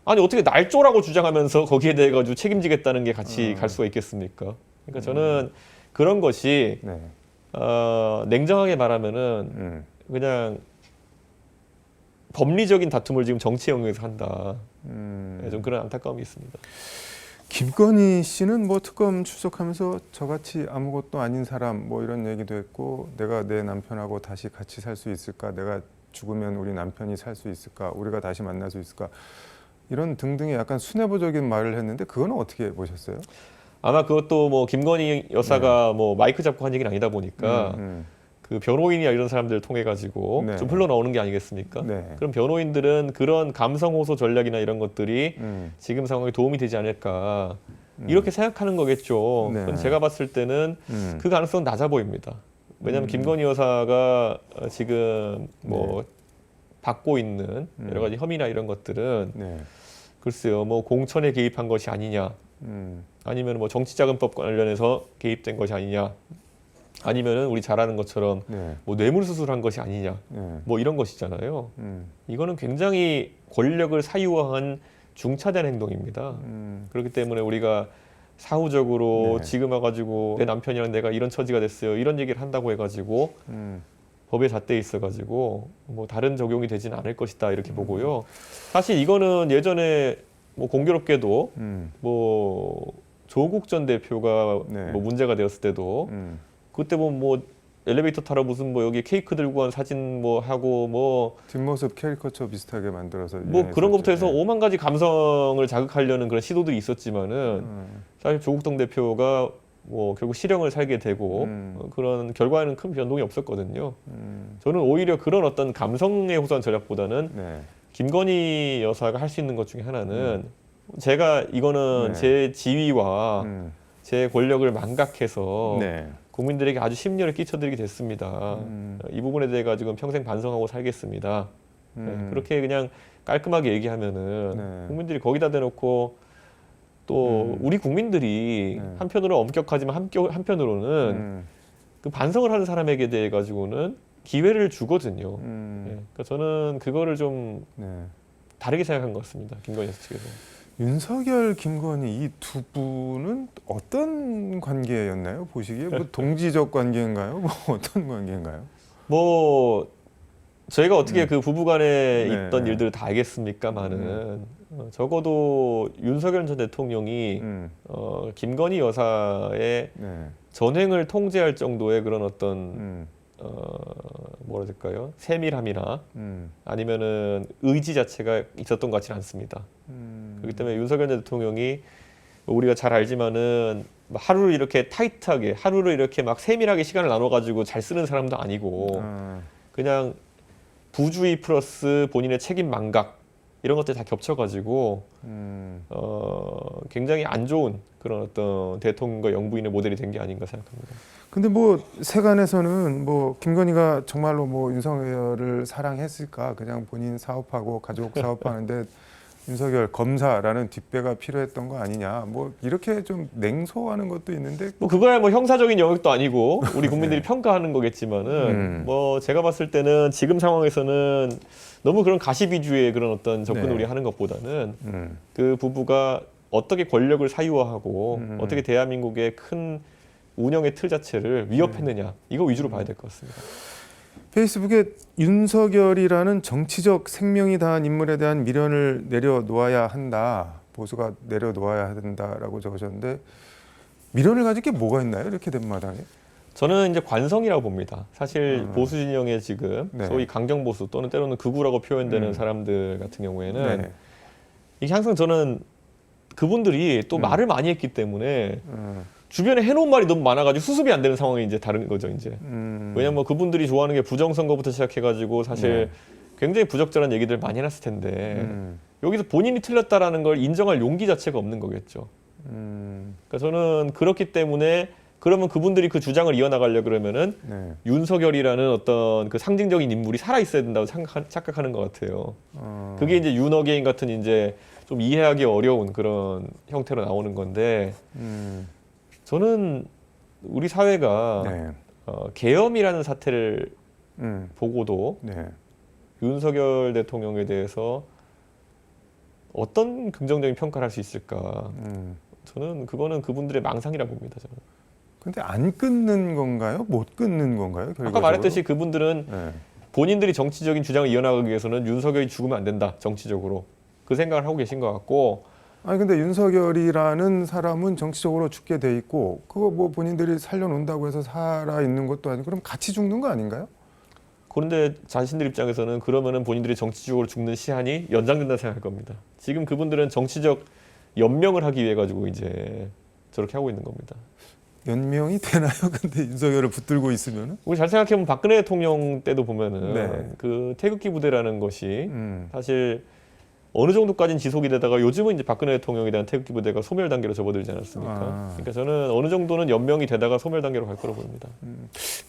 [SPEAKER 2] 아니 어떻게 날조라고 주장하면서 거기에 대해 가지고 책임지겠다는 게 같이 갈 수가 있겠습니까? 그러니까 저는 그런 것이 냉정하게 말하면은 그냥 법리적인 다툼을 지금 정치 영역에서 한다. 네, 좀 그런 안타까움이 있습니다.
[SPEAKER 1] 김건희 씨는 뭐 특검 출석하면서 저같이 아무것도 아닌 사람 뭐 이런 얘기도 했고 내가 내 남편하고 다시 같이 살 수 있을까? 내가 죽으면 우리 남편이 살 수 있을까? 우리가 다시 만날 수 있을까? 이런 등등의 약간 순애보적인 말을 했는데 그거는 어떻게 보셨어요?
[SPEAKER 2] 아마 그것도 뭐 김건희 여사가 뭐 마이크 잡고 한 얘기는 아니다 보니까 그 변호인이나 이런 사람들을 통해 가지고 좀 흘러나오는 게 아니겠습니까? 그럼 변호인들은 그런 감성 호소 전략이나 이런 것들이 지금 상황에 도움이 되지 않을까 이렇게 생각하는 거겠죠. 제가 봤을 때는 그 가능성은 낮아 보입니다. 왜냐하면 김건희 여사가 지금 뭐 받고 있는 여러 가지 혐의나 이런 것들은 글쎄요, 뭐 공천에 개입한 것이 아니냐, 아니면 뭐 정치자금법 관련해서 개입된 것이 아니냐, 아니면은 우리 잘 아는 것처럼 뭐 뇌물수술한 것이 아니냐, 뭐 이런 것이잖아요. 이거는 굉장히 권력을 사유화한 중차대한 행동입니다. 그렇기 때문에 우리가 사후적으로 지금 와가지고 내 남편이랑 내가 이런 처지가 됐어요, 이런 얘기를 한다고 해가지고 법에 잣대에 있어가지고 뭐 다른 적용이 되지는 않을 것이다 이렇게 보고요. 사실 이거는 예전에 뭐 공교롭게도 뭐 조국 전 대표가 뭐 문제가 되었을 때도 그때 보면 뭐 엘리베이터 타러 무슨 뭐 여기 케이크 들고 간 사진 뭐 하고 뭐
[SPEAKER 1] 뒷모습 캐리커처 비슷하게 만들어서
[SPEAKER 2] 뭐 그런 것부터 해서 5만 가지 감성을 자극하려는 그런 시도들이 있었지만은 사실 조국동 대표가 뭐 결국 실형을 살게 되고 그런 결과에는 큰 변동이 없었거든요. 저는 오히려 그런 어떤 감성에 호소한 전략보다는
[SPEAKER 1] 네.
[SPEAKER 2] 김건희 여사가 할 수 있는 것 중에 하나는 제가 이거는
[SPEAKER 1] 네.
[SPEAKER 2] 제 지위와 제 권력을 망각해서
[SPEAKER 1] 네.
[SPEAKER 2] 국민들에게 아주 심려를 끼쳐드리게 됐습니다. 이 부분에 대해 가지고 평생 반성하고 살겠습니다. 네, 그렇게 그냥 깔끔하게 얘기하면은
[SPEAKER 1] 네.
[SPEAKER 2] 국민들이 거기다 대놓고 또 우리 국민들이
[SPEAKER 1] 네.
[SPEAKER 2] 한편으로 엄격하지만 한편으로는 그 반성을 하는 사람에게 대해 가지고는 기회를 주거든요. 네, 그러니까 저는 그거를 좀
[SPEAKER 1] 네.
[SPEAKER 2] 다르게 생각한 것 같습니다. 김건희 여사 측에서.
[SPEAKER 1] 윤석열, 김건희 이 두 분은 어떤 관계였나요? 보시기에 뭐 동지적 관계인가요? 뭐 어떤 관계인가요?
[SPEAKER 2] 뭐 저희가 어떻게 그 부부간에
[SPEAKER 1] 네,
[SPEAKER 2] 있던
[SPEAKER 1] 네.
[SPEAKER 2] 일들을 다 알겠습니까마는 적어도 윤석열 전 대통령이 김건희 여사의
[SPEAKER 1] 네.
[SPEAKER 2] 전횡을 통제할 정도의 그런 어떤 뭐라 해야 될까요? 세밀함이나 아니면은 의지 자체가 있었던 것 같지는 않습니다. 그렇기 때문에 윤석열 전 대통령이 우리가 잘 알지만은 하루를 이렇게 타이트하게 하루를 이렇게 막 세밀하게 시간을 나눠가지고 잘 쓰는 사람도 아니고 그냥 부주의 플러스 본인의 책임 망각 이런 것들 다 겹쳐가지고 굉장히 안 좋은 그런 어떤 대통령과 영부인의 모델이 된 게 아닌가 생각합니다.
[SPEAKER 1] 근데 뭐 세간에서는 뭐 김건희가 정말로 뭐 윤석열을 사랑했을까? 그냥 본인 사업하고 가족 사업하는데 윤석열 검사라는 뒷배가 필요했던 거 아니냐? 뭐 이렇게 좀 냉소하는 것도 있는데
[SPEAKER 2] 뭐 그거야 뭐 형사적인 영역도 아니고 우리 국민들이
[SPEAKER 1] 네.
[SPEAKER 2] 평가하는 거겠지만은 뭐 제가 봤을 때는 지금 상황에서는 너무 그런 가시 비주의 그런 어떤 접근을
[SPEAKER 1] 네.
[SPEAKER 2] 우리 하는 것보다는 그 부부가 어떻게 권력을 사유화하고 어떻게 대한민국의 큰 운영의 틀 자체를 위협했느냐 이거 위주로 봐야 될 것 같습니다.
[SPEAKER 1] 페이스북에 윤석열이라는 정치적 생명이 다한 인물에 대한 미련을 내려놓아야 한다. 보수가 내려놓아야 된다라고 적으셨는데 미련을 가질 게 뭐가 있나요? 이렇게 된 마당에.
[SPEAKER 2] 저는 이제 관성이라고 봅니다. 사실 보수 진영의 지금
[SPEAKER 1] 네.
[SPEAKER 2] 소위 강경 보수 또는 때로는 극우라고 표현되는 사람들 같은 경우에는
[SPEAKER 1] 네.
[SPEAKER 2] 이게 항상 저는 그분들이 또 말을 많이 했기 때문에 주변에 해놓은 말이 너무 많아가지고 수습이 안 되는 상황이 이제 다른 거죠 이제. 왜냐면 뭐 그분들이 좋아하는 게 부정선거부터 시작해가지고 사실 굉장히 부적절한 얘기들 많이 해놨을 텐데 여기서 본인이 틀렸다라는 걸 인정할 용기 자체가 없는 거겠죠. 그러니까 저는 그렇기 때문에 그러면 그분들이 그 주장을 이어나가려 그러면은
[SPEAKER 1] 네.
[SPEAKER 2] 윤석열이라는 어떤 그 상징적인 인물이 살아 있어야 된다고 착각하는 것 같아요. 그게 이제 윤어게인 같은 이제 좀 이해하기 어려운 그런 형태로 나오는 건데 저는 우리 사회가
[SPEAKER 1] 네.
[SPEAKER 2] 계엄이라는 사태를 보고도
[SPEAKER 1] 네.
[SPEAKER 2] 윤석열 대통령에 대해서 어떤 긍정적인 평가를 할 수 있을까? 저는 그거는 그분들의 망상이라고 봅니다. 저는.
[SPEAKER 1] 근데 안 끊는 건가요? 못 끊는 건가요? 결과적으로?
[SPEAKER 2] 아까 말했듯이 그분들은
[SPEAKER 1] 네.
[SPEAKER 2] 본인들이 정치적인 주장을 이어나가기 위해서는 윤석열이 죽으면 안 된다. 정치적으로. 그 생각을 하고 계신 것 같고
[SPEAKER 1] 아니 근데 윤석열이라는 사람은 정치적으로 죽게 돼 있고 그거 뭐 본인들이 살려놓는다고 해서 살아 있는 것도 아니고 그럼 같이 죽는 거 아닌가요?
[SPEAKER 2] 그런데 자신들 입장에서는 그러면은 본인들이 정치적으로 죽는 시한이 연장된다 생각할 겁니다. 지금 그분들은 정치적 연명을 하기 위해 가지고 이제 저렇게 하고 있는 겁니다.
[SPEAKER 1] 연명이 되나요? 근데 윤석열을 붙들고 있으면은?
[SPEAKER 2] 우리 잘 생각해보면 박근혜 대통령 때도 보면은
[SPEAKER 1] 네.
[SPEAKER 2] 그 태극기 부대라는 것이 사실 어느 정도까지는 지속이 되다가 요즘은 이제 박근혜 대통령에 대한 태극기 부대가 소멸 단계로 접어들지 않았습니까? 그러니까 저는 어느 정도는 연명이 되다가 소멸 단계로 갈 거라고 봅니다.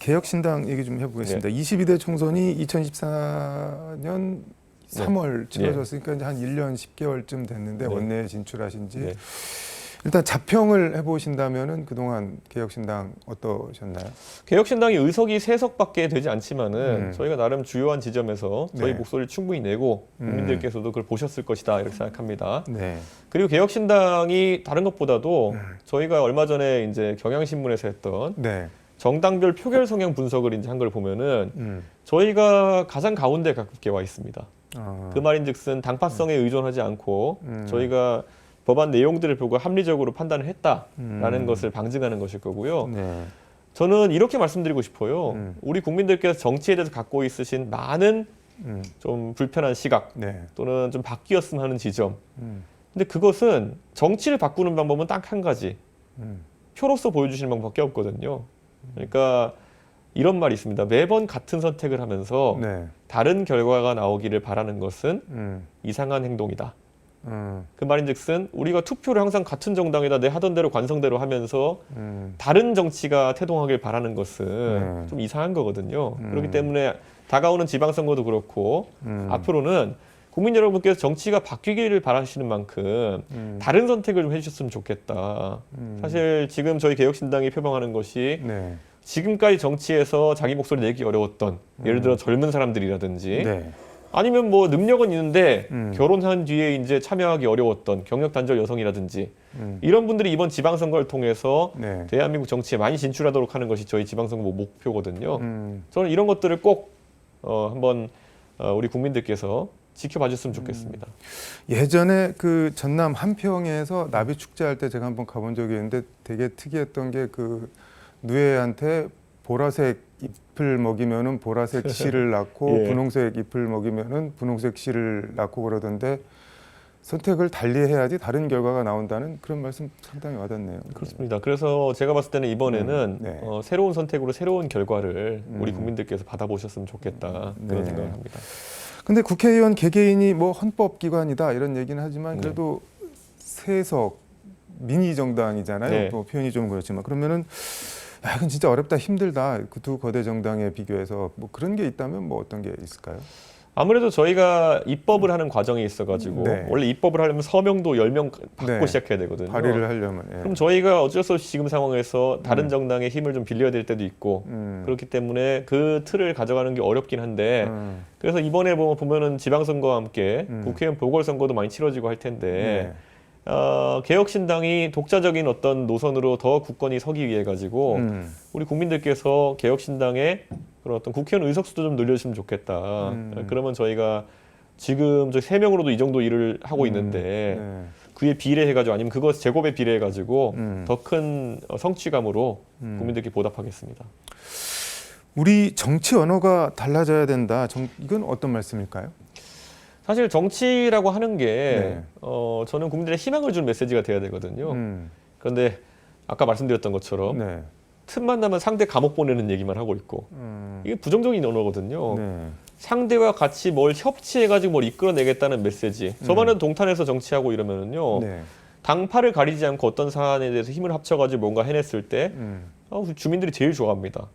[SPEAKER 1] 개혁신당 얘기 좀 해보겠습니다. 22대 총선이 2014년 3월 치러졌으니까 이제 한 1년 10개월쯤 됐는데 원내에 진출하신 지 일단 자평을 해보신다면은 그동안 개혁신당 어떠셨나요?
[SPEAKER 2] 개혁신당이 의석이 3석밖에 되지 않지만은 저희가 나름 주요한 지점에서 저희 목소리를 충분히 내고 국민들께서도 그걸 보셨을 것이다 이렇게 생각합니다.
[SPEAKER 1] 네.
[SPEAKER 2] 그리고 개혁신당이 다른 것보다도 저희가 얼마 전에 이제 경향신문에서 했던
[SPEAKER 1] 네.
[SPEAKER 2] 정당별 표결 성향 분석을 이제 한 걸 보면은 저희가 가장 가운데 가깝게 와 있습니다. 그 말인즉슨 당파성에 의존하지 않고 저희가 법안 내용들을 보고 합리적으로 판단을 했다라는 것을 방증하는 것일 거고요.
[SPEAKER 1] 네.
[SPEAKER 2] 저는 이렇게 말씀드리고 싶어요. 우리 국민들께서 정치에 대해서 갖고 있으신 많은 좀 불편한 시각
[SPEAKER 1] 네.
[SPEAKER 2] 또는 좀 바뀌었으면 하는 지점. 근데 그것은 정치를 바꾸는 방법은 딱 한 가지. 표로서 보여주시는 방법밖에 없거든요. 그러니까 이런 말이 있습니다. 매번 같은 선택을 하면서
[SPEAKER 1] 네.
[SPEAKER 2] 다른 결과가 나오기를 바라는 것은 이상한 행동이다. 그 말인즉슨 우리가 투표를 항상 같은 정당에다 내 하던 대로 관성대로 하면서 다른 정치가 태동하길 바라는 것은 좀 이상한 거거든요. 그렇기 때문에 다가오는 지방선거도 그렇고 앞으로는 국민 여러분께서 정치가 바뀌기를 바라시는 만큼 다른 선택을 좀 해주셨으면 좋겠다. 사실 지금 저희 개혁신당이 표방하는 것이
[SPEAKER 1] 네.
[SPEAKER 2] 지금까지 정치에서 자기 목소리 내기 어려웠던 예를 들어 젊은 사람들이라든지
[SPEAKER 1] 네.
[SPEAKER 2] 아니면 뭐 능력은 있는데 결혼한 뒤에 이제 참여하기 어려웠던 경력 단절 여성이라든지 이런 분들이 이번 지방선거를 통해서
[SPEAKER 1] 네.
[SPEAKER 2] 대한민국 정치에 많이 진출하도록 하는 것이 저희 지방선거 목표거든요. 저는 이런 것들을 꼭 한번 우리 국민들께서 지켜봐 줬으면 좋겠습니다.
[SPEAKER 1] 예전에 그 전남 한평에서 나비 축제할 때 제가 한번 가본 적이 있는데 되게 특이했던 게 그 누에한테 보라색 잎을 먹이면은 보라색 씨를 낳고
[SPEAKER 2] 예.
[SPEAKER 1] 분홍색 잎을 먹이면은 분홍색 씨를 낳고 그러던데 선택을 달리 해야지 다른 결과가 나온다는 그런 말씀 상당히 와닿네요.
[SPEAKER 2] 그렇습니다. 그래서 제가 봤을 때는 이번에는
[SPEAKER 1] 네.
[SPEAKER 2] 새로운 선택으로 새로운 결과를 우리 국민들께서 받아보셨으면 좋겠다 그런
[SPEAKER 1] 네.
[SPEAKER 2] 생각을 합니다.
[SPEAKER 1] 근데 국회의원 개개인이 뭐 헌법기관이다 이런 얘기는 하지만 그래도 세석 미니 정당이잖아요.
[SPEAKER 2] 네.
[SPEAKER 1] 또 표현이 좀 그렇지만 그러면은 야, 이건 진짜 어렵다 힘들다 그 두 거대 정당에 비교해서 뭐 그런 게 있다면 뭐 어떤 게 있을까요?
[SPEAKER 2] 아무래도 저희가 입법을 하는 과정이 있어가지고
[SPEAKER 1] 네.
[SPEAKER 2] 원래 입법을 하려면 서명도 10명 받고
[SPEAKER 1] 네.
[SPEAKER 2] 시작해야 되거든요.
[SPEAKER 1] 발의를 하려면 예.
[SPEAKER 2] 그럼 저희가 어쩔 수 없이 지금 상황에서 다른 정당의 힘을 좀 빌려야 될 때도 있고 그렇기 때문에 그 틀을 가져가는 게 어렵긴 한데 그래서 이번에 보면은 지방선거와 함께 국회의원 보궐선거도 많이 치러지고 할 텐데
[SPEAKER 1] 네.
[SPEAKER 2] 개혁신당이 독자적인 어떤 노선으로 더 굳건히 서기 위해 가지고 우리 국민들께서 개혁신당의 그런 어떤 국회의원 의석수도 좀 늘려주시면 좋겠다. 그러면 저희가 지금 저 3명으로도 이 정도 일을 하고 있는데
[SPEAKER 1] 네.
[SPEAKER 2] 그에 비례해가지고 아니면 그것 제곱에 비례해가지고 더 큰 성취감으로 국민들께 보답하겠습니다.
[SPEAKER 1] 우리 정치 언어가 달라져야 된다. 이건 어떤 말씀일까요?
[SPEAKER 2] 사실 정치라고 하는 게
[SPEAKER 1] 네.
[SPEAKER 2] 저는 국민들의 희망을 주는 메시지가 돼야 되거든요. 그런데 아까 말씀드렸던 것처럼
[SPEAKER 1] 네.
[SPEAKER 2] 틈만 나면 상대 감옥 보내는 얘기만 하고 있고 이게 부정적인 언어거든요.
[SPEAKER 1] 네.
[SPEAKER 2] 상대와 같이 뭘 협치해가지고 뭘 이끌어내겠다는 메시지. 저번에도 동탄에서 정치하고 이러면은요.
[SPEAKER 1] 네.
[SPEAKER 2] 당파를 가리지 않고 어떤 사안에 대해서 힘을 합쳐가지고 뭔가 해냈을 때 주민들이 제일 좋아합니다.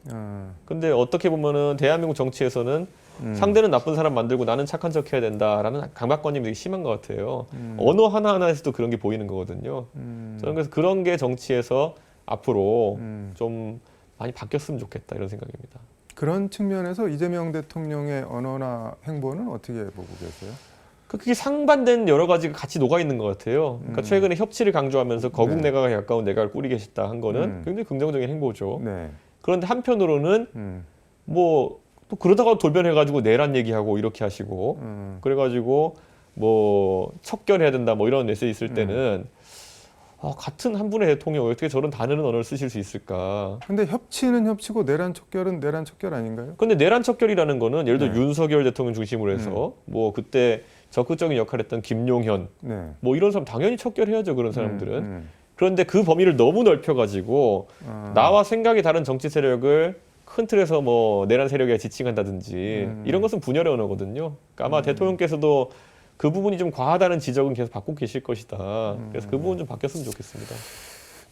[SPEAKER 2] 근데 어떻게 보면은 대한민국 정치에서는 상대는 나쁜 사람 만들고 나는 착한 척 해야 된다라는 강박관념이 되게 심한 것 같아요. 언어 하나하나에서도 그런 게 보이는 거거든요. 저는 그래서 그런 게 정치에서 앞으로 좀 많이 바뀌었으면 좋겠다 이런 생각입니다.
[SPEAKER 1] 그런 측면에서 이재명 대통령의 언어나 행보는 어떻게 보고 계세요?
[SPEAKER 2] 그게 상반된 여러 가지가 같이 녹아 있는 것 같아요. 그러니까 최근에 협치를 강조하면서 거국
[SPEAKER 1] 네.
[SPEAKER 2] 내각에 가까운 내각을 꾸리겠다 한 거는 굉장히 긍정적인 행보죠.
[SPEAKER 1] 네.
[SPEAKER 2] 그런데 한편으로는 뭐 또 그러다가 돌변해가지고 내란 얘기하고 이렇게 하시고 그래가지고 뭐 척결해야 된다 뭐 이런 메시지 있을 때는 같은 한 분의 대통령이 어떻게 저런 다른 언어를 쓰실 수 있을까?
[SPEAKER 1] 근데 협치는 협치고 내란 척결은 내란 척결 아닌가요?
[SPEAKER 2] 근데 내란 척결이라는 거는 예를 들어
[SPEAKER 1] 네.
[SPEAKER 2] 윤석열 대통령 중심으로 해서 뭐 그때 적극적인 역할을 했던 김용현
[SPEAKER 1] 네.
[SPEAKER 2] 뭐 이런 사람 당연히 척결해야죠 그런 사람들은. 그런데 그 범위를 너무 넓혀가지고 나와 생각이 다른 정치 세력을 큰 틀에서 뭐 내란 세력에 지칭한다든지 이런 것은 분열의 언어거든요. 그러니까 아마 대통령께서도 그 부분이 좀 과하다는 지적은 계속 받고 계실 것이다. 그래서 그 부분 좀 바뀌었으면 좋겠습니다.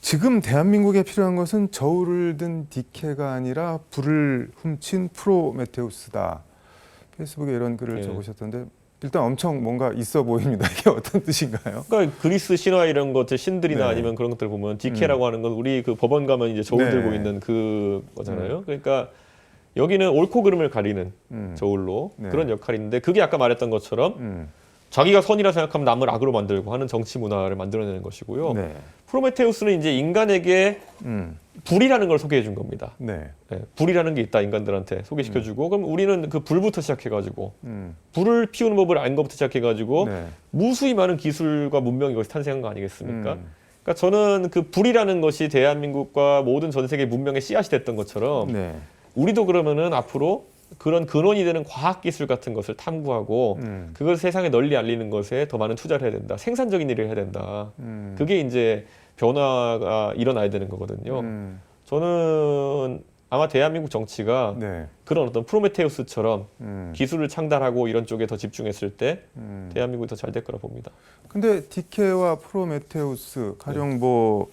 [SPEAKER 1] 지금 대한민국에 필요한 것은 저울을 든 디케가 아니라 불을 훔친 프로메테우스다. 페이스북에 이런 글을
[SPEAKER 2] 네.
[SPEAKER 1] 적으셨던데 일단 엄청 뭔가 있어 보입니다. 이게 어떤 뜻인가요?
[SPEAKER 2] 그러니까 그리스 신화 이런 것들 신들이나
[SPEAKER 1] 네.
[SPEAKER 2] 아니면 그런 것들 보면 디케라고 하는 건 우리 그 법원 가면 이제 저울
[SPEAKER 1] 네.
[SPEAKER 2] 들고 있는 그 거잖아요. 그러니까 여기는 옳고 그름을 가리는 저울로
[SPEAKER 1] 네.
[SPEAKER 2] 그런 역할인데 그게 아까 말했던 것처럼 자기가 선이라 생각하면 남을 악으로 만들고 하는 정치 문화를 만들어내는 것이고요.
[SPEAKER 1] 네.
[SPEAKER 2] 프로메테우스는 이제 인간에게 불이라는 걸 소개해 준 겁니다.
[SPEAKER 1] 네.
[SPEAKER 2] 네, 불이라는 게 있다 인간들한테 소개시켜주고 그럼 우리는 그 불부터 시작해가지고 불을 피우는 법을 안 것부터 시작해가지고
[SPEAKER 1] 네.
[SPEAKER 2] 무수히 많은 기술과 문명이 거기서 탄생한 거 아니겠습니까? 그러니까 저는 그 불이라는 것이 대한민국과 모든 전 세계 문명의 씨앗이 됐던 것처럼
[SPEAKER 1] 네.
[SPEAKER 2] 우리도 그러면은 앞으로 그런 근원이 되는 과학기술 같은 것을 탐구하고 그걸 세상에 널리 알리는 것에 더 많은 투자를 해야 된다. 생산적인 일을 해야 된다. 그게 이제 변화가 일어나야 되는 거거든요. 저는 아마 대한민국 정치가
[SPEAKER 1] 네.
[SPEAKER 2] 그런 어떤 프로메테우스처럼 기술을 창달하고 이런 쪽에 더 집중했을 때 대한민국이 더 잘 될 거라 봅니다.
[SPEAKER 1] 근데 디케와 프로메테우스 가령 뭐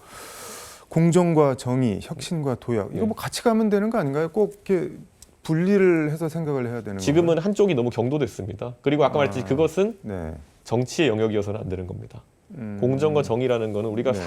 [SPEAKER 1] 공정과 정의, 혁신과 도약 이거 뭐 같이 가면 되는 거 아닌가요? 꼭 이렇게 분리를 해서 생각을 해야 되는
[SPEAKER 2] 지금은
[SPEAKER 1] 건가요?
[SPEAKER 2] 한쪽이 너무 경도됐습니다. 그리고 아까 말했듯이 그것은
[SPEAKER 1] 네.
[SPEAKER 2] 정치의 영역이어서는 안 되는 겁니다. 공정과 정의라는 거는 우리가
[SPEAKER 1] 네.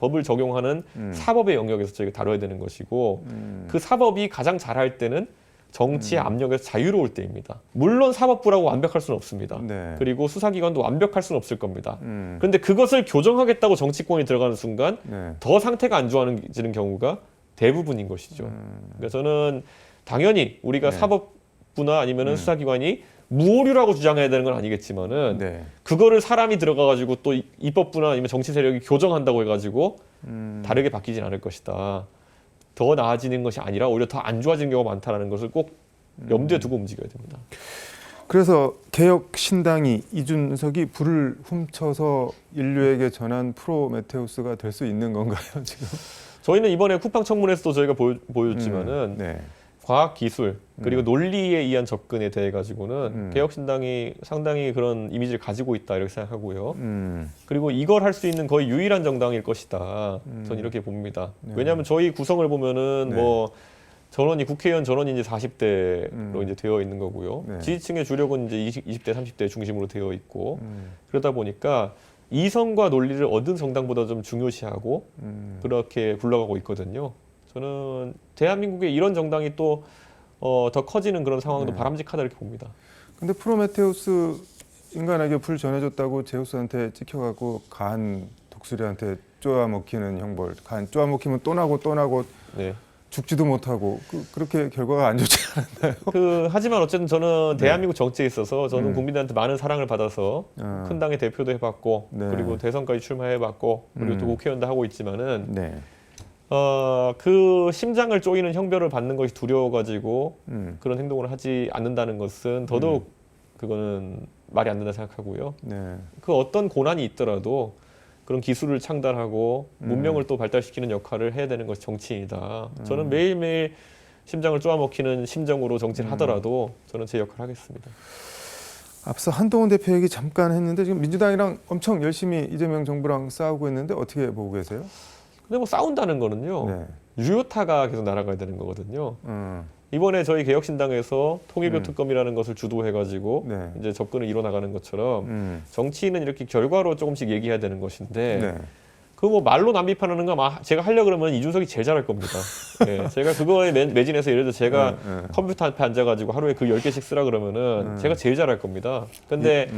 [SPEAKER 2] 법을 적용하는 사법의 영역에서 저희가 다뤄야 되는 것이고 그 사법이 가장 잘할 때는 정치의 압력에서 자유로울 때입니다. 물론 사법부라고 완벽할 수는 없습니다.
[SPEAKER 1] 네.
[SPEAKER 2] 그리고 수사기관도 완벽할 수는 없을 겁니다. 그런데 그것을 교정하겠다고 정치권이 들어가는 순간
[SPEAKER 1] 네.
[SPEAKER 2] 더 상태가 안 좋아지는 경우가 대부분인 것이죠. 그러니까 저는 당연히 우리가
[SPEAKER 1] 네.
[SPEAKER 2] 사법부나 아니면은 수사기관이 무오류라고 주장해야 되는 건 아니겠지만은
[SPEAKER 1] 네.
[SPEAKER 2] 그거를 사람이 들어가가지고 또 입법부나 아니면 정치 세력이 교정한다고 해가지고 다르게 바뀌진 않을 것이다. 더 나아지는 것이 아니라 오히려 더 안 좋아지는 경우가 많다는 것을 꼭 염두에 두고 움직여야 됩니다.
[SPEAKER 1] 그래서 개혁 신당이 이준석이 불을 훔쳐서 인류에게 전한 프로메테우스가 될 수 있는 건가요, 지금?
[SPEAKER 2] 저희는 이번에 쿠팡 청문회에서도 저희가 보여줬지만은
[SPEAKER 1] 네.
[SPEAKER 2] 과학 기술 그리고 논리에 의한 접근에 대해 가지고는 개혁신당이 상당히 그런 이미지를 가지고 있다 이렇게 생각하고요. 그리고 이걸 할 수 있는 거의 유일한 정당일 것이다. 저는 이렇게 봅니다.
[SPEAKER 1] 네.
[SPEAKER 2] 왜냐하면 저희 구성을 보면은
[SPEAKER 1] 네.
[SPEAKER 2] 뭐 전원이 국회의원 전원이 이제 40대로 이제 되어 있는 거고요.
[SPEAKER 1] 네.
[SPEAKER 2] 지지층의 주력은 이제 20대, 30대 중심으로 되어 있고 그러다 보니까 이성과 논리를 얻은 정당보다 좀 중요시하고 그렇게 굴러가고 있거든요. 저는 대한민국에 이런 정당이 또 더 커지는 그런 상황도
[SPEAKER 1] 네.
[SPEAKER 2] 바람직하다 이렇게 봅니다.
[SPEAKER 1] 근데 프로메테우스 인간에게 불 전해줬다고 제우스한테 찍혀가고 간 독수리한테 쪼아먹히는 형벌. 간 쪼아먹히면 또 나고 또 나고
[SPEAKER 2] 네.
[SPEAKER 1] 죽지도 못하고 그렇게 결과가 안 좋지 않았나요?
[SPEAKER 2] 하지만 어쨌든 저는
[SPEAKER 1] 네.
[SPEAKER 2] 대한민국 정치에 있어서 저는 국민들한테 많은 사랑을 받아서 큰 당의 대표도 해봤고
[SPEAKER 1] 네.
[SPEAKER 2] 그리고 대선까지 출마해봤고 그리고 또 국회의원도 하고 있지만은
[SPEAKER 1] 네.
[SPEAKER 2] 그 심장을 쪼이는 형벌을 받는 것이 두려워가지고 그런 행동을 하지 않는다는 것은 더더욱 그거는 말이 안 된다 생각하고요.
[SPEAKER 1] 네.
[SPEAKER 2] 그 어떤 고난이 있더라도 그런 기술을 창달하고 문명을 또 발달시키는 역할을 해야 되는 것이 정치인이다. 저는 매일매일 심장을 쪼아먹히는 심정으로 정치를 하더라도 저는 제 역할을 하겠습니다.
[SPEAKER 1] 앞서 한동훈 대표 얘기 잠깐 했는데 지금 민주당이랑 엄청 열심히 이재명 정부랑 싸우고 있는데 어떻게 보고 계세요?
[SPEAKER 2] 근데 뭐 싸운다는 거는요.
[SPEAKER 1] 네.
[SPEAKER 2] 유효타가 계속 날아가야 되는 거거든요. 이번에 저희 개혁신당에서 통일교 특검이라는 것을 주도해가지고
[SPEAKER 1] 네.
[SPEAKER 2] 이제 접근을 이뤄나가는 것처럼 정치인은 이렇게 결과로 조금씩 얘기해야 되는 것인데
[SPEAKER 1] 네.
[SPEAKER 2] 그 뭐 말로 남비판하는 거 아마 제가 하려고 그러면 이준석이 제일 잘할 겁니다. 네, 제가 그거에 매진해서 예를 들어 제가 컴퓨터 앞에 앉아가지고 하루에 그 10개씩 쓰라 그러면은 제가 제일 잘할 겁니다. 근데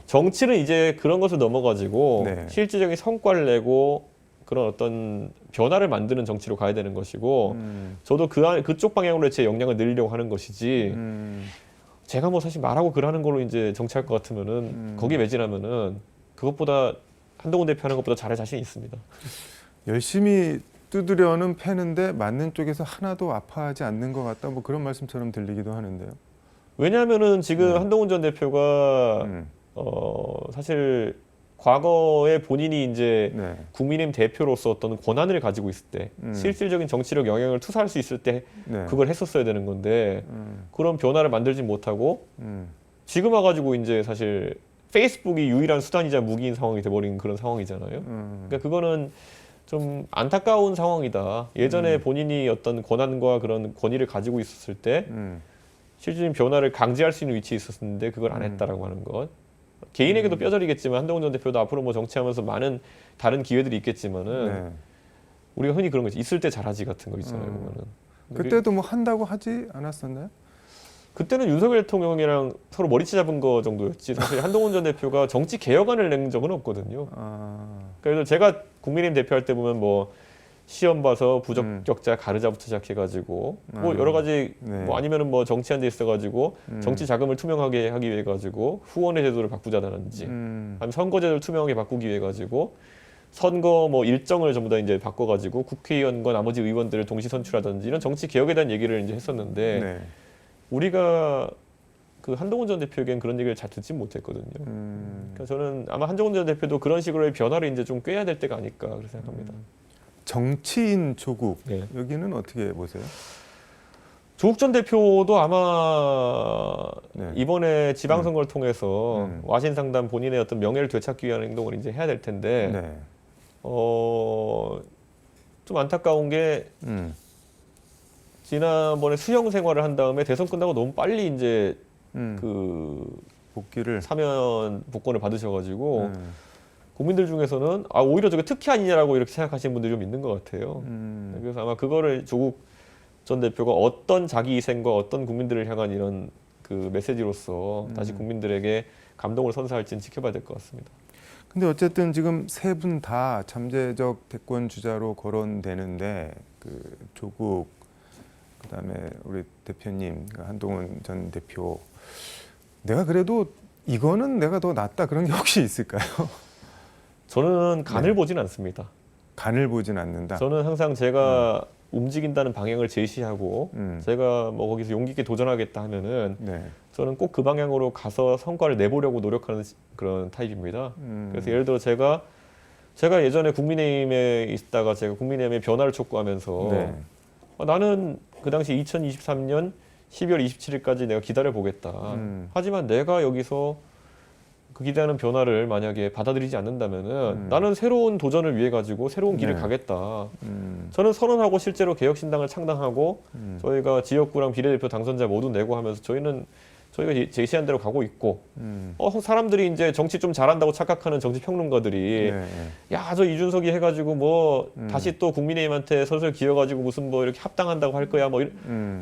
[SPEAKER 2] 정치는 이제 그런 것을 넘어가지고
[SPEAKER 1] 네.
[SPEAKER 2] 실질적인 성과를 내고 그런 어떤 변화를 만드는 정치로 가야 되는 것이고 저도 그쪽 방향으로 제 역량을 늘리려고 하는 것이지 제가 뭐 사실 말하고 글하는 걸로 이제 정치할 것 같으면은 거기에 매진하면은 그것보다 한동훈 대표 하는 것보다 잘할 자신이 있습니다.
[SPEAKER 1] 열심히 두드려는 패는데 맞는 쪽에서 하나도 아파하지 않는 것 같다. 뭐 그런 말씀처럼 들리기도 하는데요.
[SPEAKER 2] 왜냐하면은 지금 한동훈 전 대표가 사실 과거에 본인이 이제
[SPEAKER 1] 네.
[SPEAKER 2] 국민의힘 대표로서 어떤 권한을 가지고 있을 때 실질적인 정치력 영향을 투사할 수 있을 때
[SPEAKER 1] 네.
[SPEAKER 2] 그걸 했었어야 되는 건데 그런 변화를 만들지 못하고 지금 와가지고 이제 사실 페이스북이 유일한 수단이자 무기인 상황이 돼버린 그런 상황이잖아요. 그러니까 그거는 좀 안타까운 상황이다. 예전에 본인이 어떤 권한과 그런 권위를 가지고 있었을 때 실질적인 변화를 강제할 수 있는 위치에 있었는데 그걸 안 했다라고 하는 것. 개인에게도 뼈저리겠지만 한동훈 전 대표도 앞으로 뭐 정치하면서 많은 다른 기회들이 있겠지만은
[SPEAKER 1] 네.
[SPEAKER 2] 우리가 흔히 그런 거지 있을 때 잘하지 같은 거 있잖아요. 보면은.
[SPEAKER 1] 그때도 뭐 한다고 하지 않았었나요?
[SPEAKER 2] 그때는 윤석열 대통령이랑 서로 머리채 잡은 거 정도였지 사실 한동훈 전 대표가 정치 개혁안을 낸 적은 없거든요. 그래서 제가 국민의힘 대표할 때 보면 뭐 시험 봐서 부적격자 가르자부터 시작해가지고 뭐 여러 가지
[SPEAKER 1] 네.
[SPEAKER 2] 뭐 아니면은 뭐 정치한 데 있어가지고 정치 자금을 투명하게 하기 위해 가지고 후원의 제도를 바꾸자든지 아니면 선거제도를 투명하게 바꾸기 위해 가지고 선거 뭐 일정을 전부 다 이제 바꿔가지고 국회의원과 나머지 의원들을 동시 선출하든지 이런 정치 개혁에 대한 얘기를 이제 했었는데
[SPEAKER 1] 네.
[SPEAKER 2] 우리가 그 한동훈 전 대표에겐 그런 얘기를 잘 듣지 못했거든요. 그러니까 저는 아마 한동훈 전 대표도 그런 식으로의 변화를 이제 좀 꾀해야 될 때가 아닐까 그렇게 생각합니다.
[SPEAKER 1] 정치인 조국
[SPEAKER 2] 네.
[SPEAKER 1] 여기는 어떻게 보세요?
[SPEAKER 2] 조국 전 대표도 아마
[SPEAKER 1] 네.
[SPEAKER 2] 이번에 지방선거를 통해서
[SPEAKER 1] 와신
[SPEAKER 2] 상담 본인의 어떤 명예를 되찾기 위한 행동을 이제 해야 될 텐데
[SPEAKER 1] 네.
[SPEAKER 2] 좀 안타까운 게 지난번에 수영 생활을 한 다음에 대선 끝나고 너무 빨리 이제 그
[SPEAKER 1] 복귀를
[SPEAKER 2] 사면 복권을 받으셔가지고 국민들 중에서는 아 오히려 저게 특혜 아니냐라고 이렇게 생각하시는 분들이 좀 있는 것 같아요. 그래서 아마 그거를 조국 전 대표가 어떤 자기 희생과 어떤 국민들을 향한 이런 그 메시지로서 다시 국민들에게 감동을 선사할지는 지켜봐야 될 것 같습니다.
[SPEAKER 1] 근데 어쨌든 지금 세 분 다 잠재적 대권 주자로 거론되는데 그 조국 그다음에 우리 대표님 한동훈 전 대표 내가 그래도 이거는 내가 더 낫다 그런 게 혹시 있을까요?
[SPEAKER 2] 저는 간을 보진 않습니다.
[SPEAKER 1] 간을 보진 않는다.
[SPEAKER 2] 저는 항상 제가 움직인다는 방향을 제시하고 제가 뭐 거기서 용기 있게 도전하겠다 하면은 저는 꼭 그 방향으로 가서 성과를 내보려고 노력하는 그런 타입입니다. 그래서 예를 들어 제가 예전에 국민의힘에 있다가 제가 국민의힘의 변화를 촉구하면서 나는 그 당시 2023년 12월 27일까지 내가 기다려 보겠다. 하지만 내가 여기서 그 기대하는 변화를 만약에 받아들이지 않는다면은 나는 새로운 도전을 위해 가지고 새로운 길을 가겠다. 저는 선언하고 실제로 개혁신당을 창당하고 저희가 지역구랑 비례대표 당선자 모두 내고 하면서 저희가 제시한 대로 가고 있고 사람들이 이제 정치 좀 잘한다고 착각하는 정치 평론가들이 야, 저 이준석이 해가지고 뭐 다시 또 국민의힘한테 설설 기어가지고 무슨 뭐 이렇게 합당한다고 할 거야 뭐